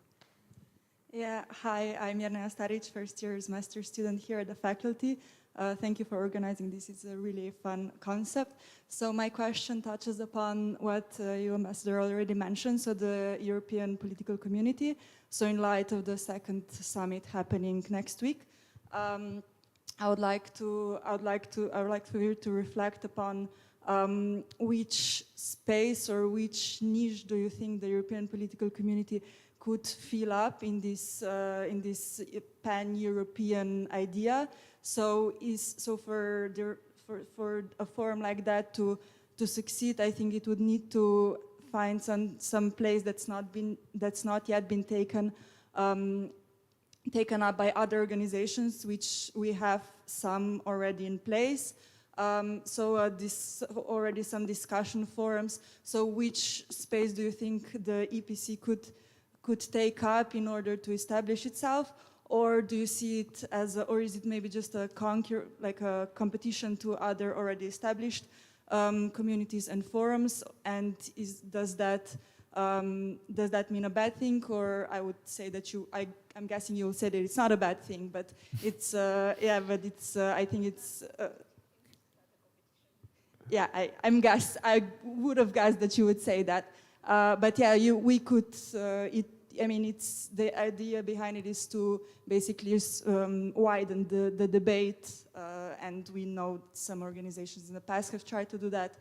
Yeah, hi, I'm Mirna Staric, first year's master student here at the faculty. Thank you for organizing this. It's a really fun concept. So my question touches upon what you, Ambassador, already mentioned, so the European political community. So in light of the second summit happening next week, I would like for you to reflect upon which space or which niche do you think the European political community could fill up in this pan-European idea. So for a forum like that to succeed, I think it would need to find some place that's not yet been taken up by other organizations, which we have some already in place. Already some discussion forums. So which space do you think the EPC could take up in order to establish itself? Or do you see it as, or is it maybe just a competition to other already established communities and forums? And does that mean a bad thing? Or I would say that I'm guessing you will say that it's not a bad thing, but it's I think it's. Yeah, I would have guessed that you would say that. But yeah, we could. I mean, the idea behind it is to basically widen the debate, and we know some organizations in the past have tried to do that.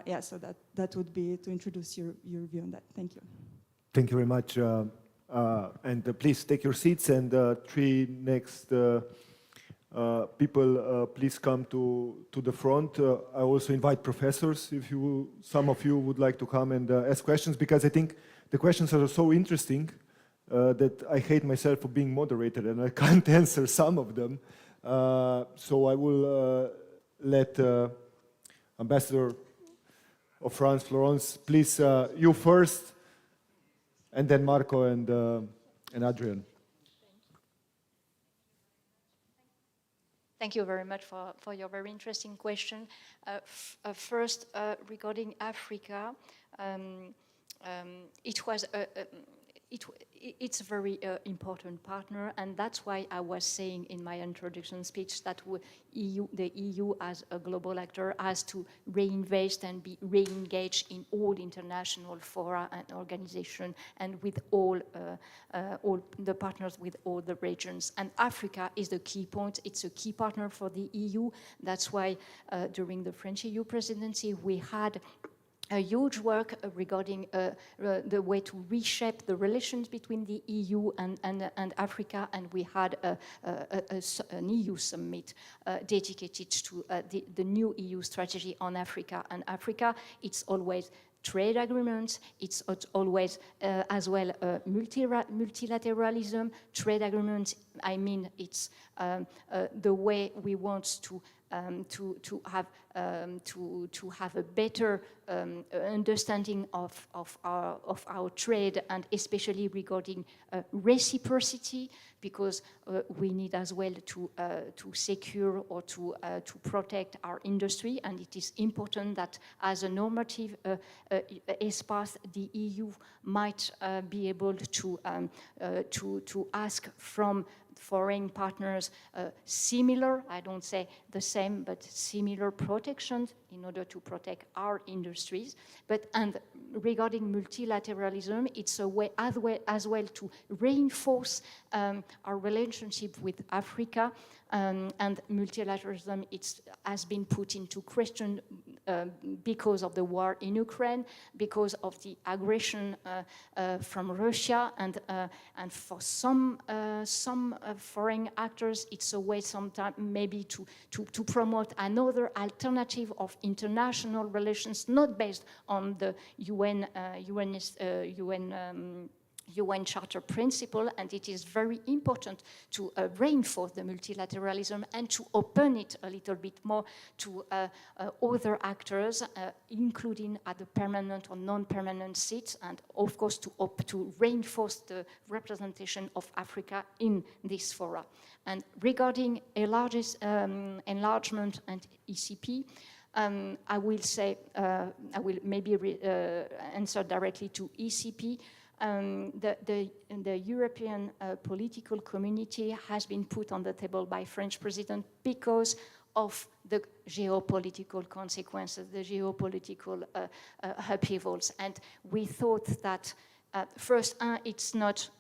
Yeah, so that would be to introduce your view on that. Thank you. Thank you very much. And please take your seats, and three next people, please come to the front. I also invite professors, if some of you would like to come and ask questions, because I think the questions are so interesting that I hate myself for being moderated and I can't answer some of them. So I will let Ambassador of France, Florence, please, you first, and then Marco and Adrian. Thank you very much for your very interesting question. First, regarding Africa, it's a very important partner, and that's why I was saying in my introduction speech that the EU as a global actor has to reinvest and be re-engaged in all international fora and organizations, and with all the partners with all the regions. And Africa is the key point. It's a key partner for the EU. That's why during the French EU presidency, we had a huge work regarding the way to reshape the relations between the EU and Africa, and we had an EU summit dedicated to the new EU strategy on Africa. And Africa, it's always trade agreements, it's always as well multilateralism, trade agreements. I mean, it's the way we want to have a better understanding of our trade, and especially regarding reciprocity, because we need as well to secure or to protect our industry, and it is important that as a normative espace, the EU might be able to ask from foreign partners similar, I don't say the same, but similar protections in order to protect our industries. And regarding multilateralism, it's a way as well to reinforce our relationship with Africa, and multilateralism has been put into question because of the war in Ukraine, because of the aggression from Russia, and for some foreign actors, it's a way sometimes maybe to promote another alternative of international relations, not based on the UN Charter principle, and it is very important to reinforce the multilateralism and to open it a little bit more to other actors, including at the permanent or non-permanent seats, and of course to reinforce the representation of Africa in this fora. And regarding enlargement and ECP, I will say, I will maybe answer directly to ECP. The European political community has been put on the table by French president because of the geopolitical consequences, the geopolitical upheavals, and we thought that first, it's not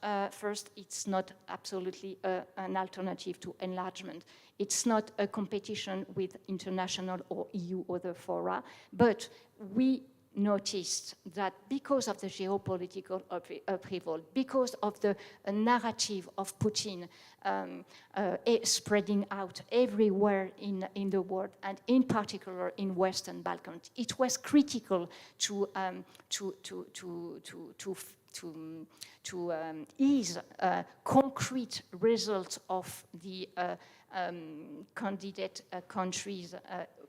absolutely an alternative to enlargement. It's not a competition with international or EU other fora, but we noticed that because of the geopolitical upheaval, because of the narrative of Putin spreading out everywhere in the world, and in particular in Western Balkans, it was critical to ease concrete results of the candidate countries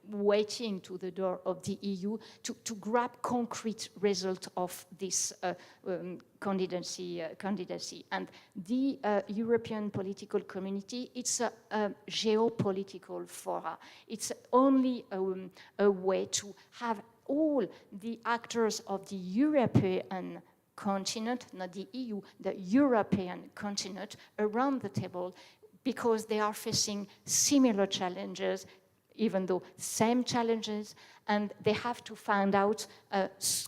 waiting to the door of the EU to grab concrete result of this candidacy. And the European political community, it's a geopolitical fora. It's only a way to have all the actors of the European continent, not the EU, the European continent, around the table, because they are facing similar challenges even though same challenges, and they have to find out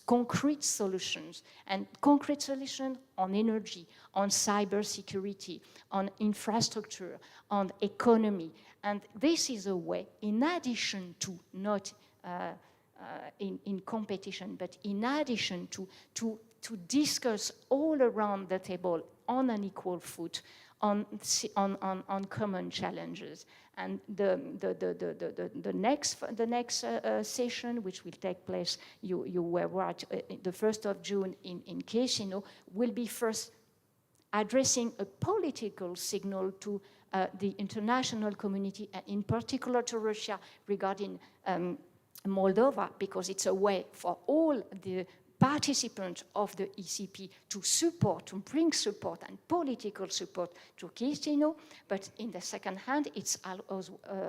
concrete solutions, and concrete solutions on energy, on cybersecurity, on infrastructure, on economy. And this is a way, in addition to not in competition, but in addition to discuss all around the table on an equal foot, on common challenges. And the next session, which will take place, you were right, the 1st of June in Chisinau, will be first addressing a political signal to the international community, and in particular to Russia, regarding Moldova, because it's a way for all the participants of the ECP to support, to bring support and political support to Chisinau. But in the second hand, it's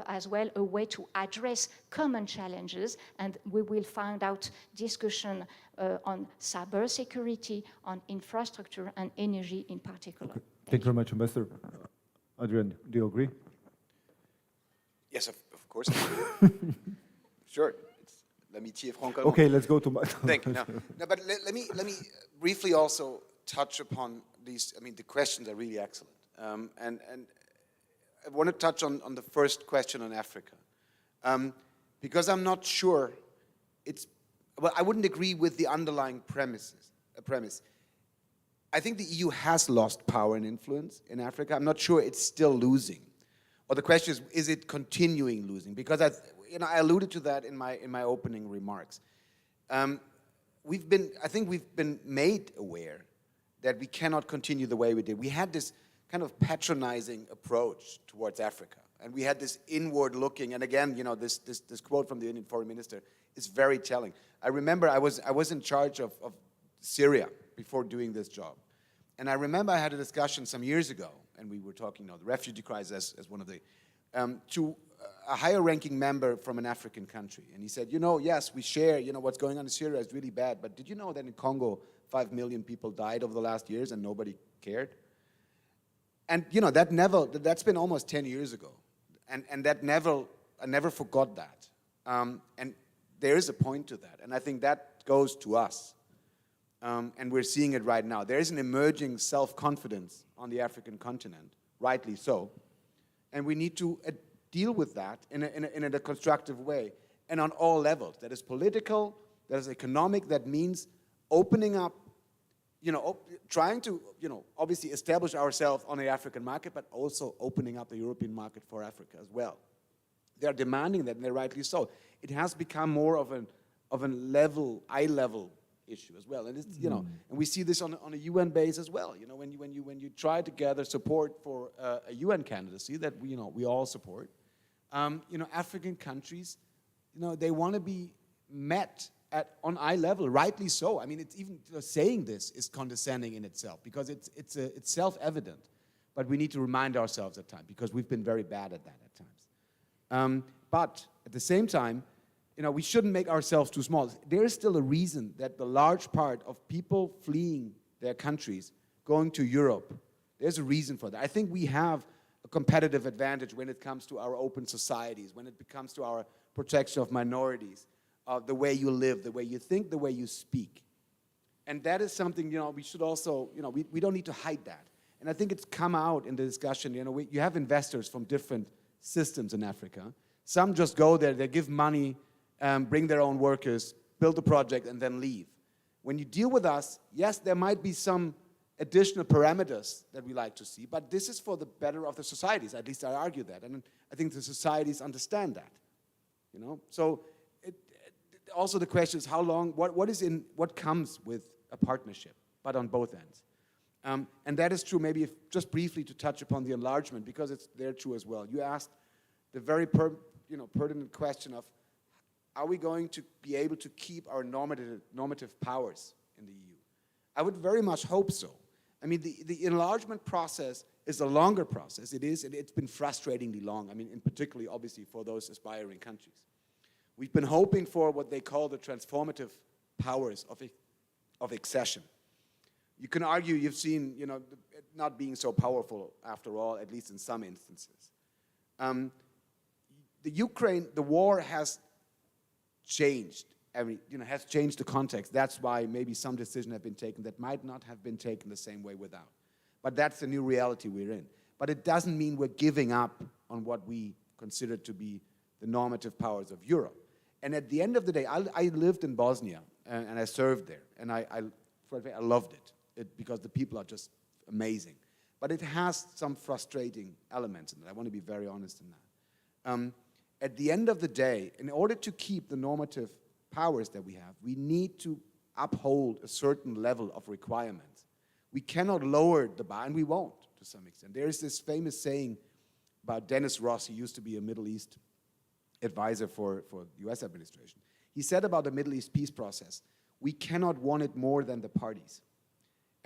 as well a way to address common challenges, and we will find out discussion on cybersecurity, on infrastructure and energy in particular. Okay. Thank you very much, Ambassador. Adrian, do you agree? Yes, of course. Sure. It's l'amitié franco-allemande. Okay, let's go to Thank you. No, but let me briefly also touch upon these. I mean, the questions are really excellent, and I want to touch on the first question on Africa, because I'm not sure it's. Well, I wouldn't agree with the underlying premise. I think the EU has lost power and influence in Africa. I'm not sure it's still losing. Or the question is it continuing losing? Because I alluded to that in my opening remarks. I think we've been made aware that we cannot continue the way we did. We had this kind of patronizing approach towards Africa, and we had this inward looking. And again, this quote from the Indian foreign minister is very telling. I remember I was in charge of Syria before doing this job. And I remember I had a discussion some years ago, and we were talking, the refugee crisis as one of the, to a higher-ranking member from an African country. And he said, yes, we share, what's going on in Syria is really bad, but did you know that in Congo, 5 million people died over the last years and nobody cared? And, that's been almost 10 years ago. And I never forgot that. And there is a point to that. And I think that goes to us. And we're seeing it right now. There is an emerging self-confidence on the African continent, rightly so. And we need to deal with that in a constructive way, and on all levels. That is political, that is economic, that means opening up, trying to, obviously establish ourselves on the African market, but also opening up the European market for Africa as well. They are demanding that, and they're rightly so. It has become more of a eye-level issue as well, and it's and we see this on a UN base as well. When you try to gather support for a UN candidacy that we all support, African countries, they want to be met on eye level, rightly so. I mean, it's even saying this is condescending in itself, because it's self-evident, but we need to remind ourselves at times, because we've been very bad at that at times. But at the same time, we shouldn't make ourselves too small. There is still a reason that the large part of people fleeing their countries, going to Europe, there's a reason for that. I think we have a competitive advantage when it comes to our open societies, when it comes to our protection of minorities, the way you live, the way you think, the way you speak. And that is something, we should also, we don't need to hide that. And I think it's come out in the discussion, you have investors from different systems in Africa. Some just go there, they give money, bring their own workers, build a project, and then leave. When you deal with us, yes, there might be some additional parameters that we like to see, but this is for the better of the societies. At least I argue that, and I think the societies understand that. So also the question is how long, what comes with a partnership, but on both ends. And that is true, maybe just briefly to touch upon the enlargement, because they're true as well. You asked the very pertinent question of, are we going to be able to keep our normative powers in the EU? I would very much hope so. I mean, the enlargement process is a longer process. It's been frustratingly long. I mean, in particularly, obviously, for those aspiring countries. We've been hoping for what they call the transformative powers of accession. You can argue, you've seen, it not being so powerful after all, at least in some instances. the war has changed. Has changed the context. That's why maybe some decisions have been taken that might not have been taken the same way without. But that's the new reality we're in. But it doesn't mean we're giving up on what we consider to be the normative powers of Europe. And at the end of the day, I lived in Bosnia and I served there, and I loved it because the people are just amazing. But it has some frustrating elements in it. I want to be very honest in that. At the end of the day, in order to keep the normative powers that we have, we need to uphold a certain level of requirements. We cannot lower the bar, and we won't to some extent. There is this famous saying about Dennis Ross. He used to be a Middle East advisor for the US administration. He said about the Middle East peace process, we cannot want it more than the parties.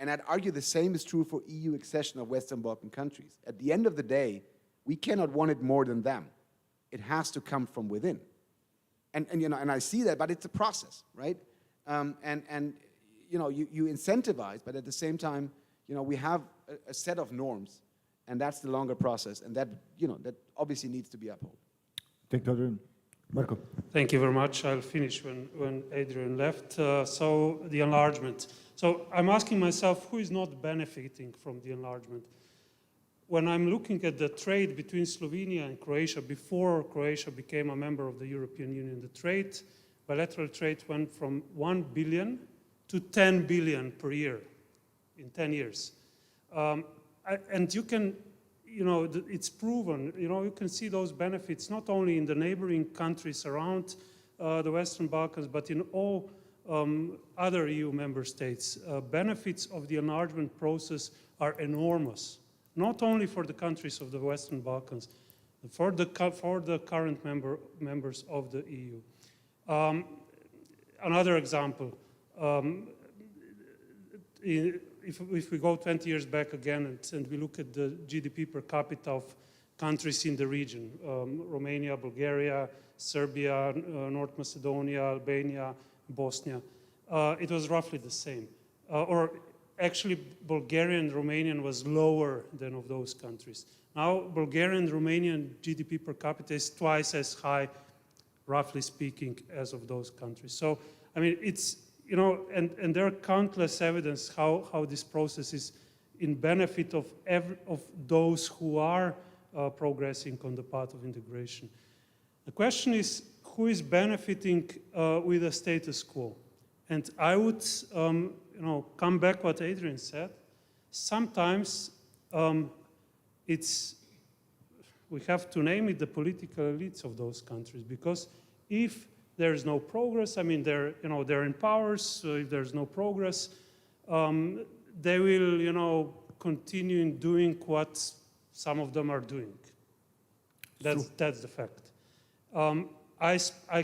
And I'd argue the same is true for EU accession of Western Balkan countries. At the end of the day, we cannot want it more than them. It has to come from within. And I see that, but it's a process, right? You incentivize, but at the same time, we have a set of norms, and that's the longer process, and that obviously needs to be upheld. Thank you, Adrian. Marco. Thank you very much. I'll finish when Adrian left. So the enlargement. So I'm asking myself, who is not benefiting from the enlargement? When I'm looking at the trade between Slovenia and Croatia, before Croatia became a member of the European Union, the bilateral trade went from 1 billion to 10 billion per year in 10 years. And you can, it's proven, you can see those benefits not only in the neighboring countries around the Western Balkans, but in all other EU member states. Benefits of the enlargement process are enormous, not only for the countries of the Western Balkans, for the current members of the EU. Another example, if we go 20 years back again and we look at the GDP per capita of countries in the region, Romania, Bulgaria, Serbia, North Macedonia, Albania, Bosnia, it was roughly the same. Or actually, Bulgarian and Romanian was lower than of those countries. Now, Bulgarian and Romanian GDP per capita is twice as high, roughly speaking, as of those countries. So, I mean, it's, and there are countless evidence how this process is in benefit of those who are progressing on the path of integration. The question is, who is benefiting with the status quo? And I would, come back what Adrian said. Sometimes we have to name it the political elites of those countries, because if there is no progress, I mean, they're in power, so if there's no progress, they will, continue in doing what some of them are doing. That's the fact. I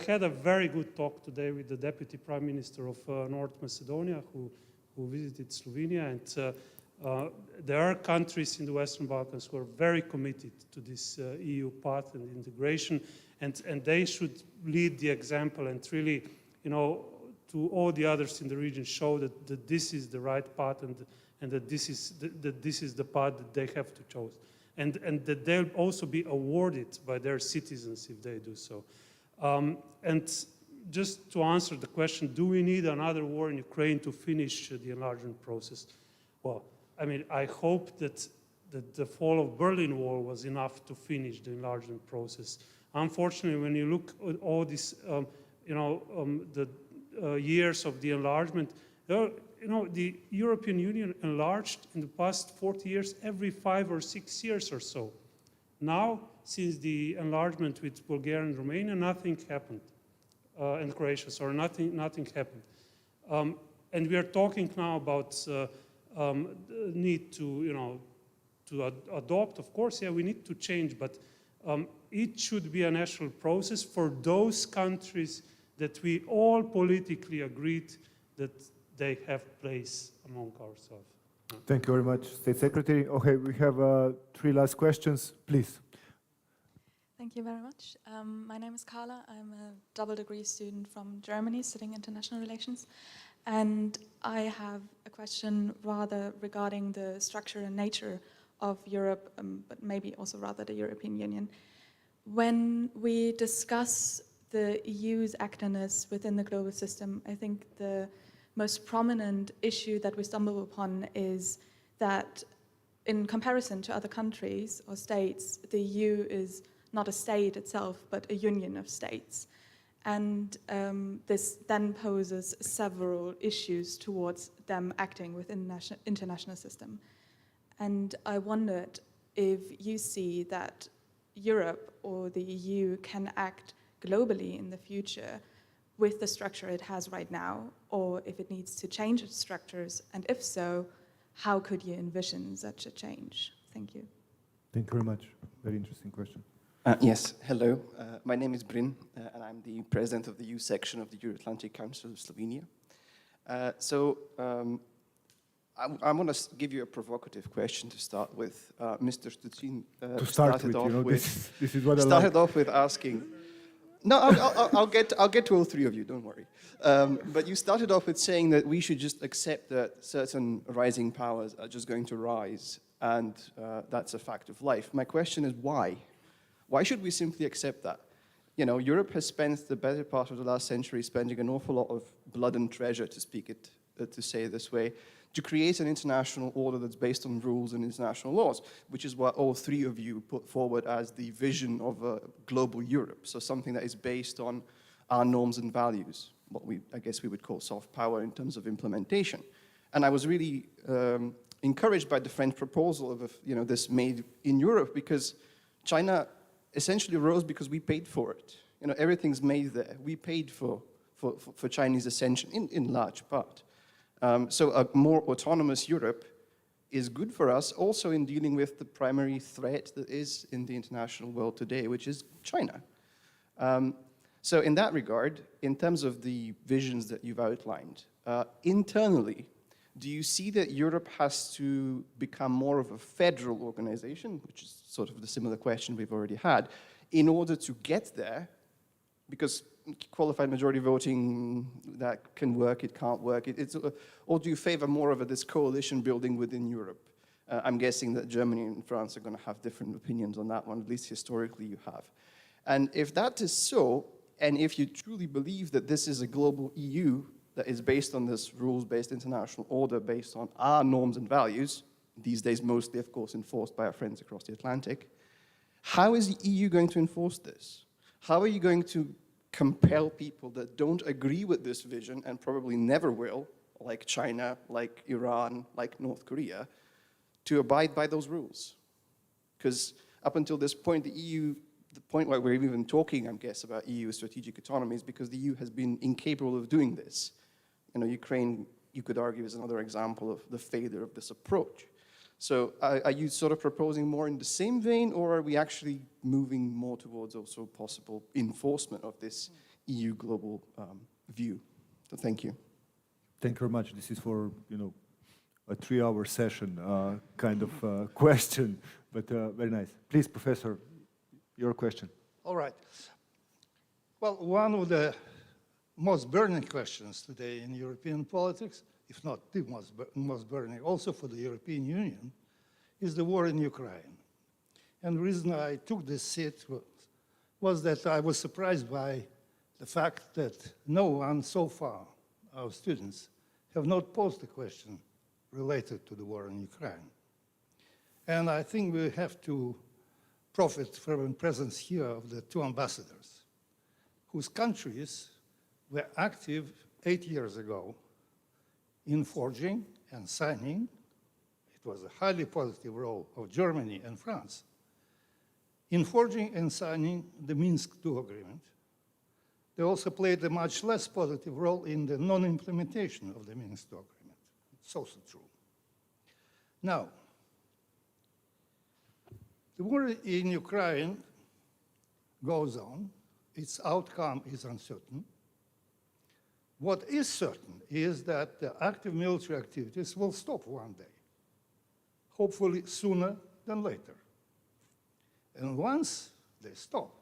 had a very good talk today with the Deputy Prime Minister of North Macedonia who visited Slovenia, and there are countries in the Western Balkans who are very committed to this EU path and integration, and they should lead the example and really, to all the others in the region show that this is the right path and that this is the path that they have to choose. And that they'll also be awarded by their citizens if they do so. And just to answer the question, do we need another war in Ukraine to finish the enlargement process? Well, I mean, I hope that the fall of Berlin Wall was enough to finish the enlargement process. Unfortunately, when you look at all these, the years of the enlargement, the European Union enlarged in the past 40 years every 5 or 6 years or so. Now, since the enlargement with Bulgaria and Romania, nothing happened. And Croatia, sorry, nothing happened. And we are talking now about the need to, to adopt. Of course, yeah, we need to change, but it should be a national process for those countries that we all politically agreed that they have place among ourselves. Thank you very much, State Secretary. Okay, we have 3 last questions, please. Thank you very much. My name is Carla. I'm a double degree student from Germany studying international relations. And I have a question rather regarding the structure and nature of Europe, but maybe also rather the European Union. When we discuss the EU's activeness within the global system, I think the most prominent issue that we stumble upon is that in comparison to other countries or states, the EU is not a state itself, but a union of states. And this then poses several issues towards them acting within the international system. And I wondered if you see that Europe or the EU can act globally in the future with the structure it has right now, or if it needs to change its structures, and if so, how could you envision such a change? Thank you. Thank you very much. Very interesting question. Yes, hello. My name is Brin, and I'm the president of the EU section of the Euro-Atlantic Council of Slovenia. I want to give you a provocative question to start with. Mr. Stucin started off with asking. No, I'll get to all three of you. Don't worry. But you started off with saying that we should just accept that certain rising powers are just going to rise, and that's a fact of life. My question is why? Why should we simply accept that? You know, Europe has spent the better part of the last century spending an awful lot of blood and treasure, to say it this way, to create an international order that's based on rules and international laws, which is what all three of you put forward as the vision of a global Europe. So something that is based on our norms and values, what I guess we would call soft power in terms of implementation. And I was really encouraged by the French proposal of this made in Europe, because China essentially rose because we paid for it. You know, everything's made there. We paid for Chinese ascension in large part. So a more autonomous Europe is good for us also in dealing with the primary threat that is in the international world today, which is China. So in that regard, in terms of the visions that you've outlined, internally, do you see that Europe has to become more of a federal organization, which is sort of the similar question we've already had, in order to get there? Because qualified majority voting, that can work, it can't work. Or do you favor more of this coalition building within Europe? I'm guessing that Germany and France are going to have different opinions on that one, at least historically you have. And if that is so, and if you truly believe that this is a global EU that is based on this rules-based international order based on our norms and values, these days mostly, of course, enforced by our friends across the Atlantic, how is the EU going to enforce this? How are you going to compel people that don't agree with this vision and probably never will, like China, like Iran, like North Korea, to abide by those rules? Because up until this point, the EU, the point where we're even talking, I guess, about EU strategic autonomy is because the EU has been incapable of doing this. You know, Ukraine, you could argue, is another example of the failure of this approach. So are you sort of proposing more in the same vein, or are we actually moving more towards also possible enforcement of this EU global view? So thank you. Thank you very much. This is for, a 3-hour session kind of question, but very nice. Please, Professor, your question. All right. Well, one of the most burning questions today in European politics, if not the most burning, also for the European Union, is the war in Ukraine. And the reason I took this seat was that I was surprised by the fact that no one so far, our students, have not posed a question related to the war in Ukraine. And I think we have to profit from the presence here of the two ambassadors, whose countries were active 8 years ago in forging and signing. It was a highly positive role of Germany and France in forging and signing the Minsk II agreement. They also played a much less positive role in the non-implementation of the Minsk II agreement. It's also true. Now, the war in Ukraine goes on. Its outcome is uncertain. What is certain is that the active military activities will stop one day, hopefully sooner than later. And once they stop,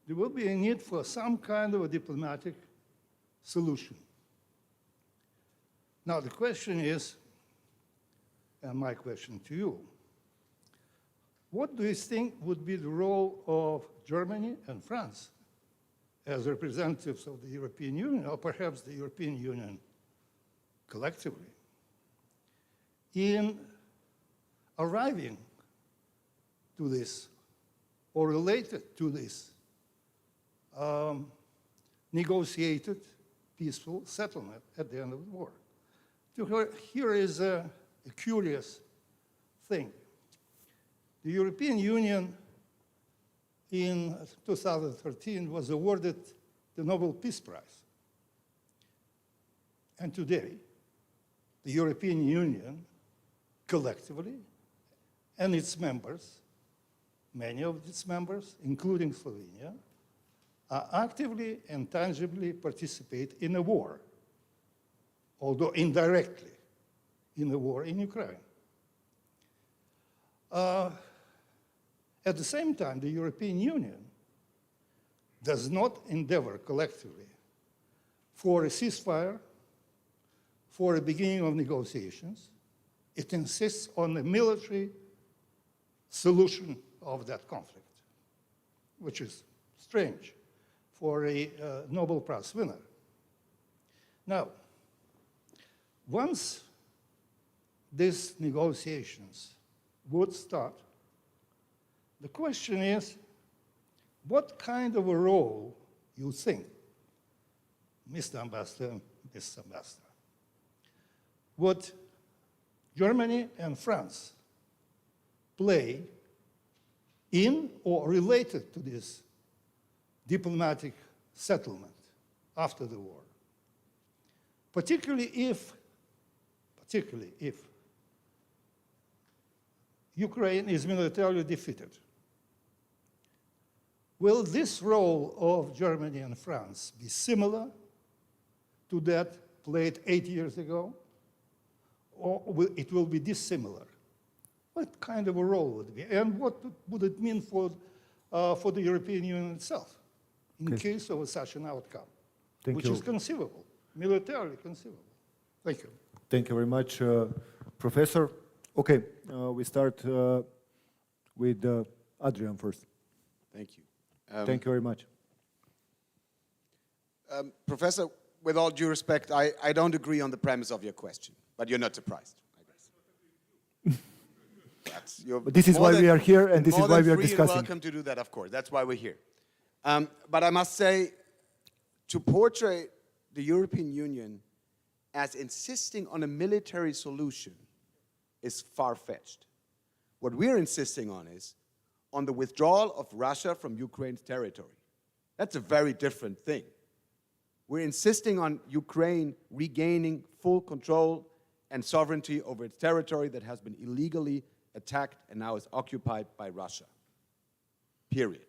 there will be a need for some kind of a diplomatic solution. Now, the question is, and my question to you, what do you think would be the role of Germany and France as representatives of the European Union, or perhaps the European Union collectively, in arriving to this or related to this negotiated peaceful settlement at the end of the war? Here is a curious thing. The European Union in 2013 was awarded the Nobel Peace Prize. And today, the European Union collectively and its members, many of its members, including Slovenia, are actively and tangibly participate in a war, although indirectly, in the war in Ukraine. At the same time, the European Union does not endeavor collectively for a ceasefire, for a beginning of negotiations. It insists on a military solution of that conflict, which is strange for a Nobel Prize winner. Now, once these negotiations would start, the question is, what kind of a role you think, Mr. Ambassador, Mr. Ambassador, would Germany and France play in or related to this diplomatic settlement after the war? Particularly if Ukraine is militarily defeated. Will this role of Germany and France be similar to that played 8 years ago? Or it will be dissimilar? What kind of a role would it be? And what would it mean for the European Union itself in case of such an outcome, which is conceivable, militarily conceivable? Thank you. Thank you very much, Professor. Okay, we start with Adrian first. Thank you. Thank you very much. Professor, with all due respect, I don't agree on the premise of your question, but you're not surprised, I guess. But this is why we are here, and this is why we are discussing. More than welcome to do that, of course. That's why we're here. But I must say, to portray the European Union as insisting on a military solution is far-fetched. What we're insisting on is on the withdrawal of Russia from Ukraine's territory. That's a very different thing. We're insisting on Ukraine regaining full control and sovereignty over its territory that has been illegally attacked and now is occupied by Russia. Period.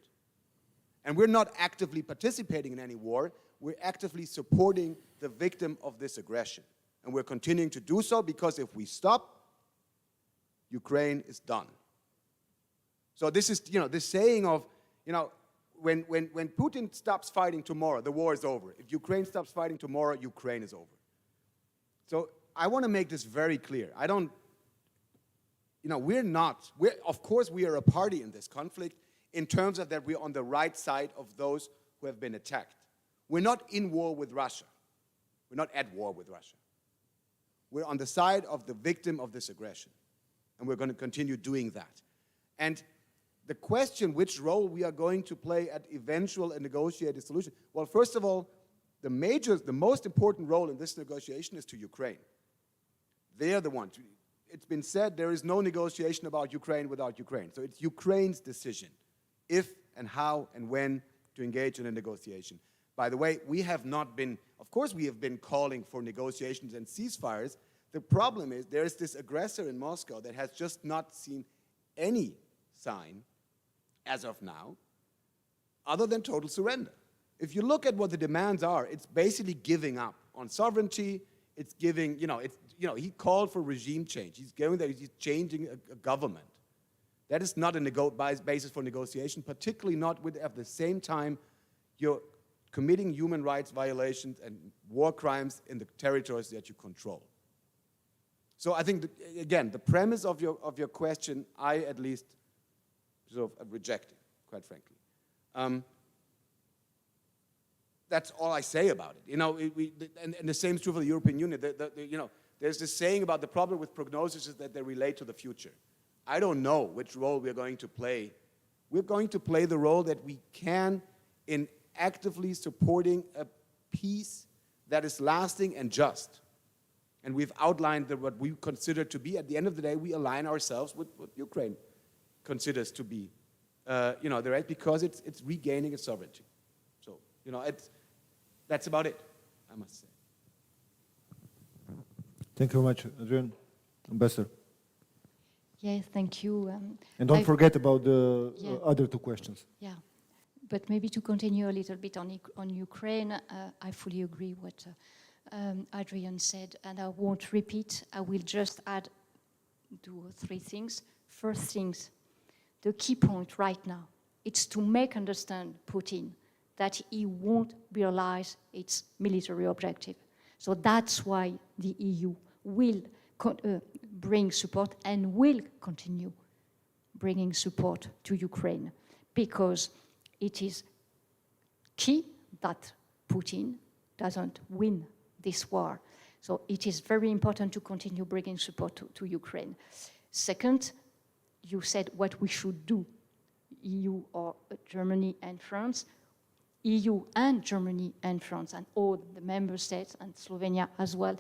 And we're not actively participating in any war. We're actively supporting the victim of this aggression. And we're continuing to do so because if we stop, Ukraine is done. So this is, this saying of, when Putin stops fighting tomorrow, the war is over. If Ukraine stops fighting tomorrow, Ukraine is over. So I want to make this very clear. Of course we are a party in this conflict in terms of that we're on the right side of those who have been attacked. We're not in war with Russia. We're not at war with Russia. We're on the side of the victim of this aggression. And we're going to continue doing that. And the question which role we are going to play at eventual and negotiated solution, well, first of all, the most important role in this negotiation is to Ukraine. They are the ones. It's been said there is no negotiation about Ukraine without Ukraine. So it's Ukraine's decision if and how and when to engage in a negotiation. By the way, we have not been, of course we have been calling for negotiations and ceasefires. The problem is there is this aggressor in Moscow that has just not seen any sign as of now other than total surrender. If you look at what the demands are, it's basically giving up on sovereignty. It's giving, he called for regime change. He's going there, he's changing a government. That is not a basis for negotiation, particularly not with, at the same time, you're committing human rights violations and war crimes in the territories that you control. So I think, again, the premise of your question, I at least sort of rejecting, quite frankly. That's all I say about it. You know, and the same is true for the European Union. You know, there's this saying about the problem with prognosis is that they relate to the future. I don't know which role we're going to play. We're going to play the role that we can in actively supporting a peace that is lasting and just. And we've outlined what we consider to be, at the end of the day, we align ourselves with what Ukraine considers to be, you know, the right, because it's regaining its sovereignty. So, you know, that's about it, I must say. Thank you very much, Adrian. Ambassador. Yes, thank you. And don't forget about the other two questions. Yeah, but maybe to continue a little bit on Ukraine, I fully agree what Adrian said, and I won't repeat. I will just add 2 or 3 things. First things, the key point right now, it's to make understand Putin that he won't realize its military objective. So that's why the EU will bring support and will continue bringing support to Ukraine, because it is key that Putin doesn't win this war. So it is very important to continue bringing support to Ukraine. Second, you said what we should do, EU or Germany and France. EU and Germany and France and all the member states and Slovenia as well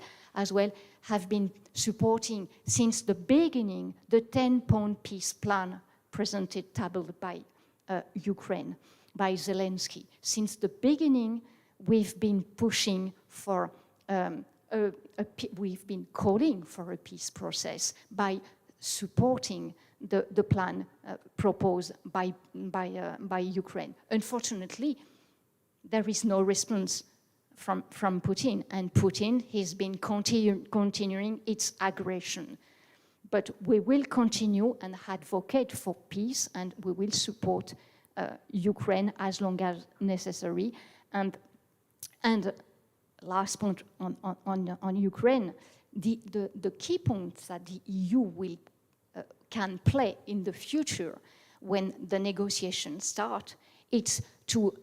have been supporting since the beginning the 10-point peace plan presented, tabled by Ukraine, by Zelensky. Since the beginning, we've been pushing for, we've been calling for a peace process by supporting the plan proposed by Ukraine. Unfortunately, there is no response from Putin, and Putin has been continuing its aggression. But we will continue and advocate for peace, and we will support Ukraine as long as necessary. And last point on Ukraine, the key points that the EU can play in the future when the negotiations start, it's to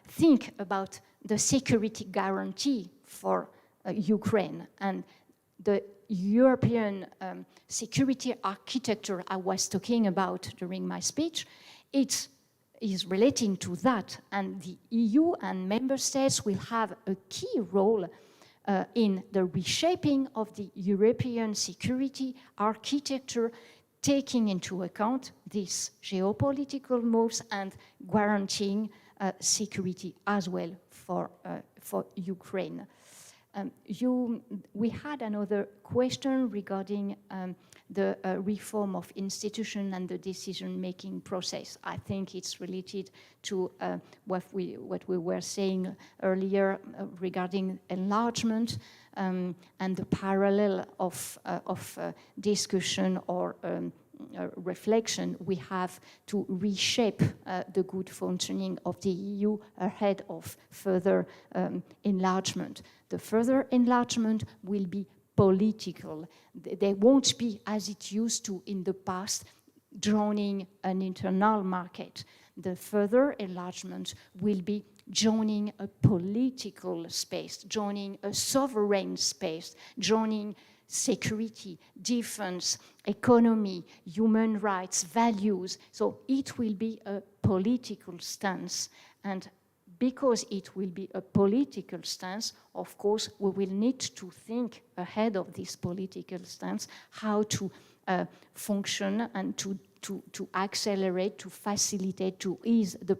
think about the security guarantee for Ukraine and the European security architecture I was talking about during my speech. It is relating to that, and the EU and member states will have a key role in the reshaping of the European security architecture, taking into account these geopolitical moves and guaranteeing security as well for Ukraine. We had another question regarding the reform of institution and the decision-making process. I think it's related to what we were saying earlier regarding enlargement and the parallel of discussion or reflection we have to reshape the good functioning of the EU ahead of further enlargement. The further enlargement will be political. They won't be, as it used to in the past, joining an internal market. The further enlargement will be joining a political space, joining a sovereign space, joining security, defense, economy, human rights, values. So it will be a political stance. And because it will be a political stance, of course, we will need to think ahead of this political stance how to function and to accelerate, to facilitate, to ease the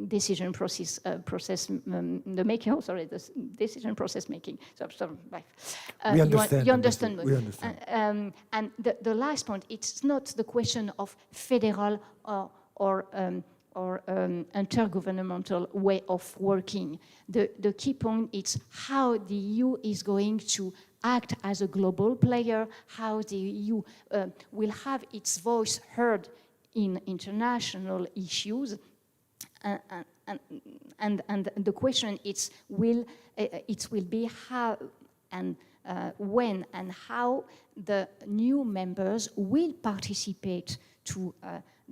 decision process making. We understand. You understand. We understand. And the last point, it's not the question of federal or intergovernmental way of working. The key point is how the EU is going to act as a global player, how the EU will have its voice heard in international issues, and the question will be how and when and how the new members will participate to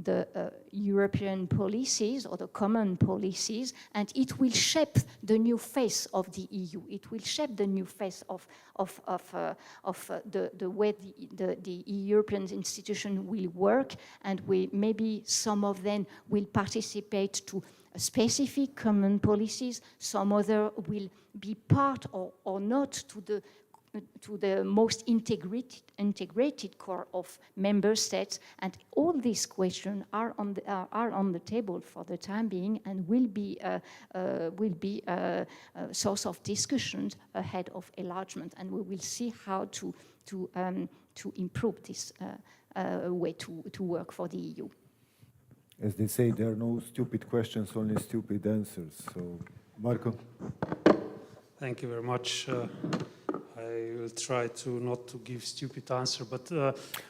the European policies or the common policies, and it will shape the new face of the EU. It will shape the new face of the way the European institution will work, and maybe some of them will participate to specific common policies, some other will be part or not to the most integrated core of member states, and all these questions are on the table for the time being, and will be a source of discussions ahead of enlargement, and we will see how to improve this way to work for the EU. As they say, there are no stupid questions, only stupid answers. So, Marco. Thank you very much. I will try to not to give stupid answer, but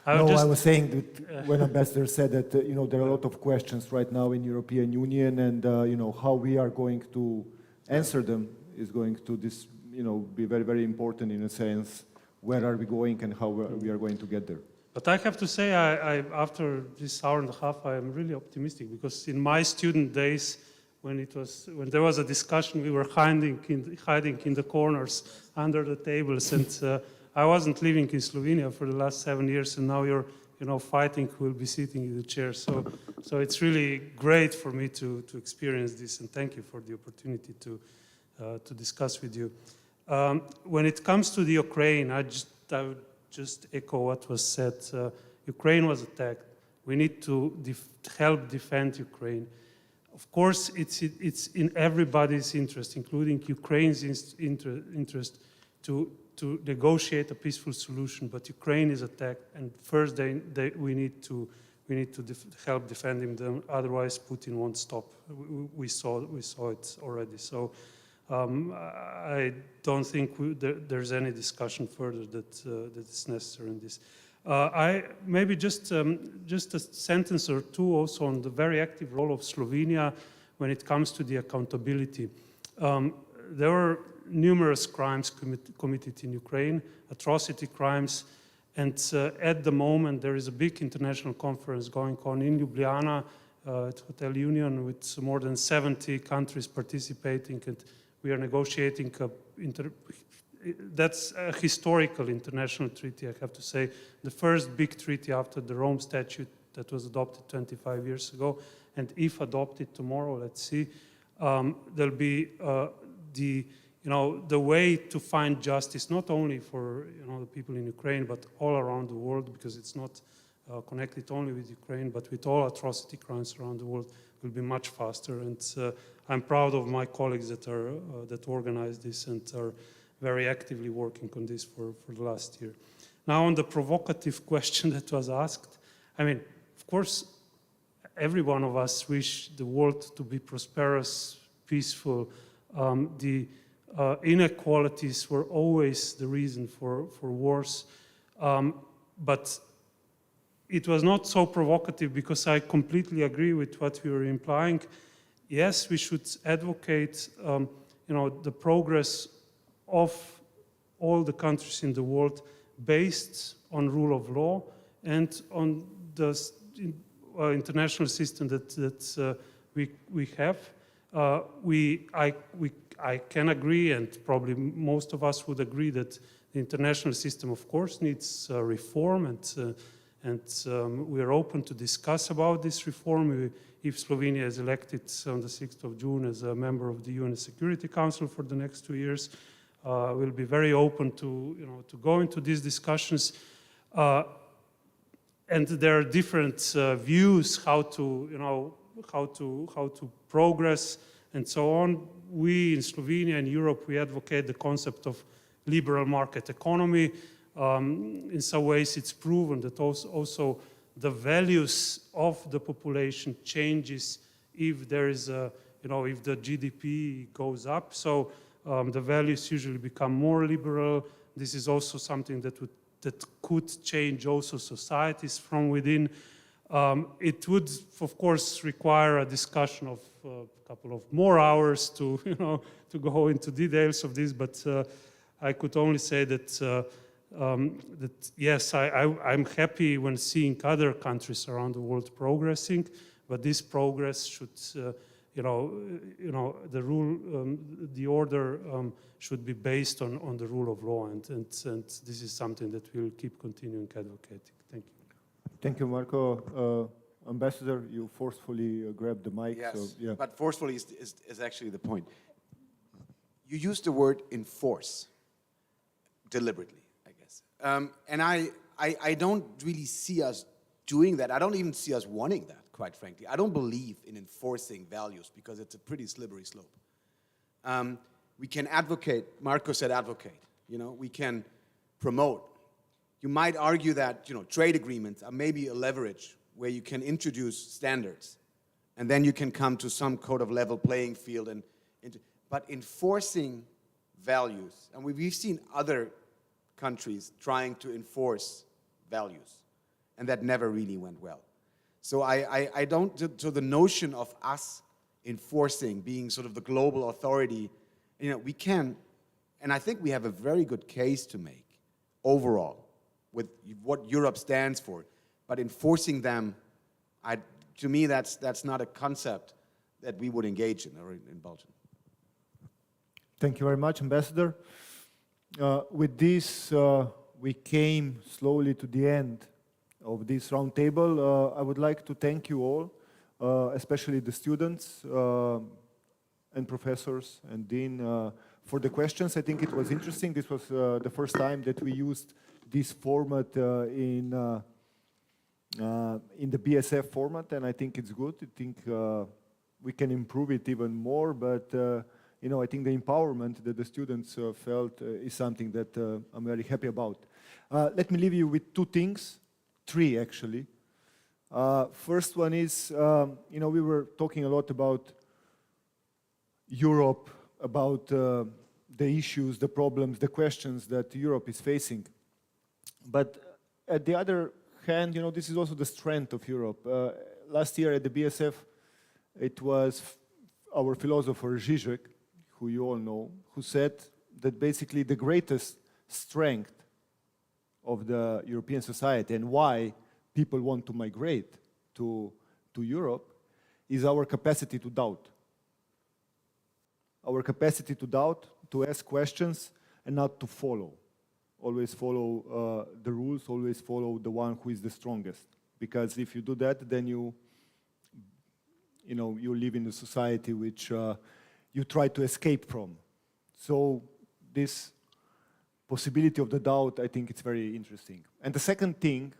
I was saying that when Ambassador said that there are a lot of questions right now in European Union, and how we are going to answer them is going to be very, very important in a sense. Where are we going and how we are going to get there? But I have to say, after this hour and a half, I am really optimistic, because in my student days, when there was a discussion, we were hiding in the corners under the tables, and I wasn't living in Slovenia for the last 7 years, and now you're fighting who will be sitting in the chair. So it's really great for me to experience this, and thank you for the opportunity to discuss with you. When it comes to the Ukraine, I would just echo what was said. Ukraine was attacked. We need to help defend Ukraine. Of course, it's in everybody's interest, including Ukraine's interest, to negotiate a peaceful solution. But Ukraine is attacked, and first we need to help defending them. Otherwise, Putin won't stop. We saw it already. So I don't think there's any discussion further that is necessary in this. Maybe just a sentence or two also on the very active role of Slovenia when it comes to the accountability. There were numerous crimes committed in Ukraine, atrocity crimes, and at the moment there is a big international conference going on in Ljubljana at Hotel Union with more than 70 countries participating, and we are negotiating that's a historical international treaty, I have to say. The first big treaty after the Rome Statute that was adopted 25 years ago. And if adopted tomorrow, let's see, there'll be the way to find justice, not only for the people in Ukraine, but all around the world, because it's not connected only with Ukraine, but with all atrocity crimes around the world, will be much faster. And I'm proud of my colleagues that organized this and are very actively working on this for the last year. Now, on the provocative question that was asked, I mean, of course, every one of us wish the world to be prosperous, peaceful. The inequalities were always the reason for wars. But it was not so provocative, because I completely agree with what you were implying. Yes, we should advocate the progress of all the countries in the world based on rule of law and on the international system that we have. I can agree, and probably most of us would agree, that the international system, of course, needs reform, and we are open to discuss about this reform. If Slovenia is elected on the 6th of June as a member of the UN Security Council for the next 2 years, we'll be very open to go into these discussions. And there are different views how to progress and so on. We in Slovenia and Europe, we advocate the concept of liberal market economy. In some ways, it's proven that also the values of the population changes if there is if the GDP goes up. So the values usually become more liberal. This is also something that could change also societies from within. It would, of course, require a discussion of a couple of more hours to go into details of this, but I could only say that that yes, I'm happy when seeing other countries around the world progressing, but this progress should, the rule, the order should be based on the rule of law, and this is something that we'll keep continuing advocating. Thank you. Thank you, Marco. Ambassador, you forcefully grabbed the mic. Yes, so, yeah. but forcefully is actually the point. You used the word enforce deliberately, I guess. And I don't really see us doing that. I don't even see us wanting that, quite frankly. I don't believe in enforcing values because it's a pretty slippery slope. We can advocate, Marco said advocate, we can promote. You might argue that, trade agreements are maybe a leverage where you can introduce standards and then you can come to some code of level playing field. But enforcing values, and we've seen other countries trying to enforce values, and that never really went well. So I don't, so the notion of us enforcing, being sort of the global authority, we can, and I think we have a very good case to make overall with what Europe stands for, but enforcing them, to me, that's not a concept that we would engage in or in Belgium. Thank you very much, Ambassador. With this, we came slowly to the end of this roundtable. I would like to thank you all, especially the students and professors and Dean, for the questions. I think it was interesting. This was the first time that we used this format in the BSF format, and I think it's good. I think we can improve it even more, but I think the empowerment that the students felt is something that I'm very happy about. Let me leave you with three actually. First one is, we were talking a lot about Europe, about the issues, the problems, the questions that Europe is facing. But at the other hand, this is also the strength of Europe. Last year at the BSF, it was our philosopher Zizek, who you all know, who said that basically the greatest strength of the European society and why people want to migrate to Europe is our capacity to doubt. Our capacity to doubt, to ask questions, and not to follow. Always follow the rules, always follow the one who is the strongest. Because if you do that, then you live in a society which you try to escape from. So this possibility of the doubt, I think it's very interesting. And the second thing,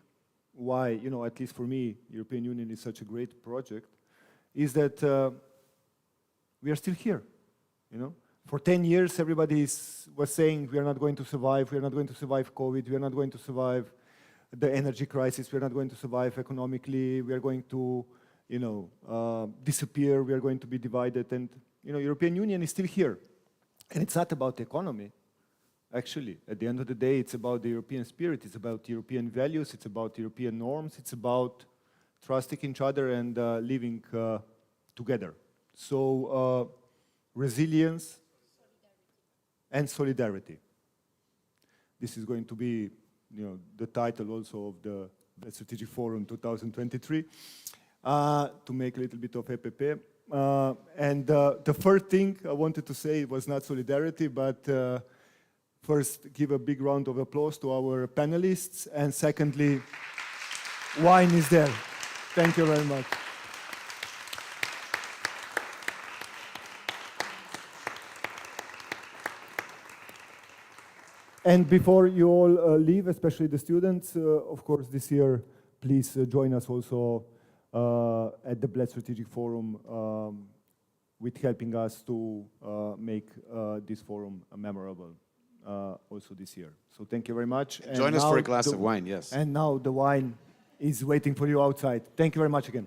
why, at least for me, European Union is such a great project, is that we are still here, For 10 years, everybody was saying we are not going to survive COVID, we are not going to survive the energy crisis, we are not going to survive economically, we are going to, disappear, we are going to be divided, and European Union is still here. And it's not about the economy, actually. At the end of the day, it's about the European spirit, it's about European values, it's about European norms, it's about trusting each other and living together. So resilience and solidarity. This is going to be the title also of the Strategic Forum 2023, to make a little bit of EPP. And the third thing I wanted to say was not solidarity, but first, give a big round of applause to our panelists, and secondly, wine is there. Thank you very much. And before you all leave, especially the students, of course, this year, please join us also at the Bled Strategic Forum with helping us to make this forum memorable also this year. So thank you very much. Join us for a glass of wine, yes. And now the wine is waiting for you outside. Thank you very much again.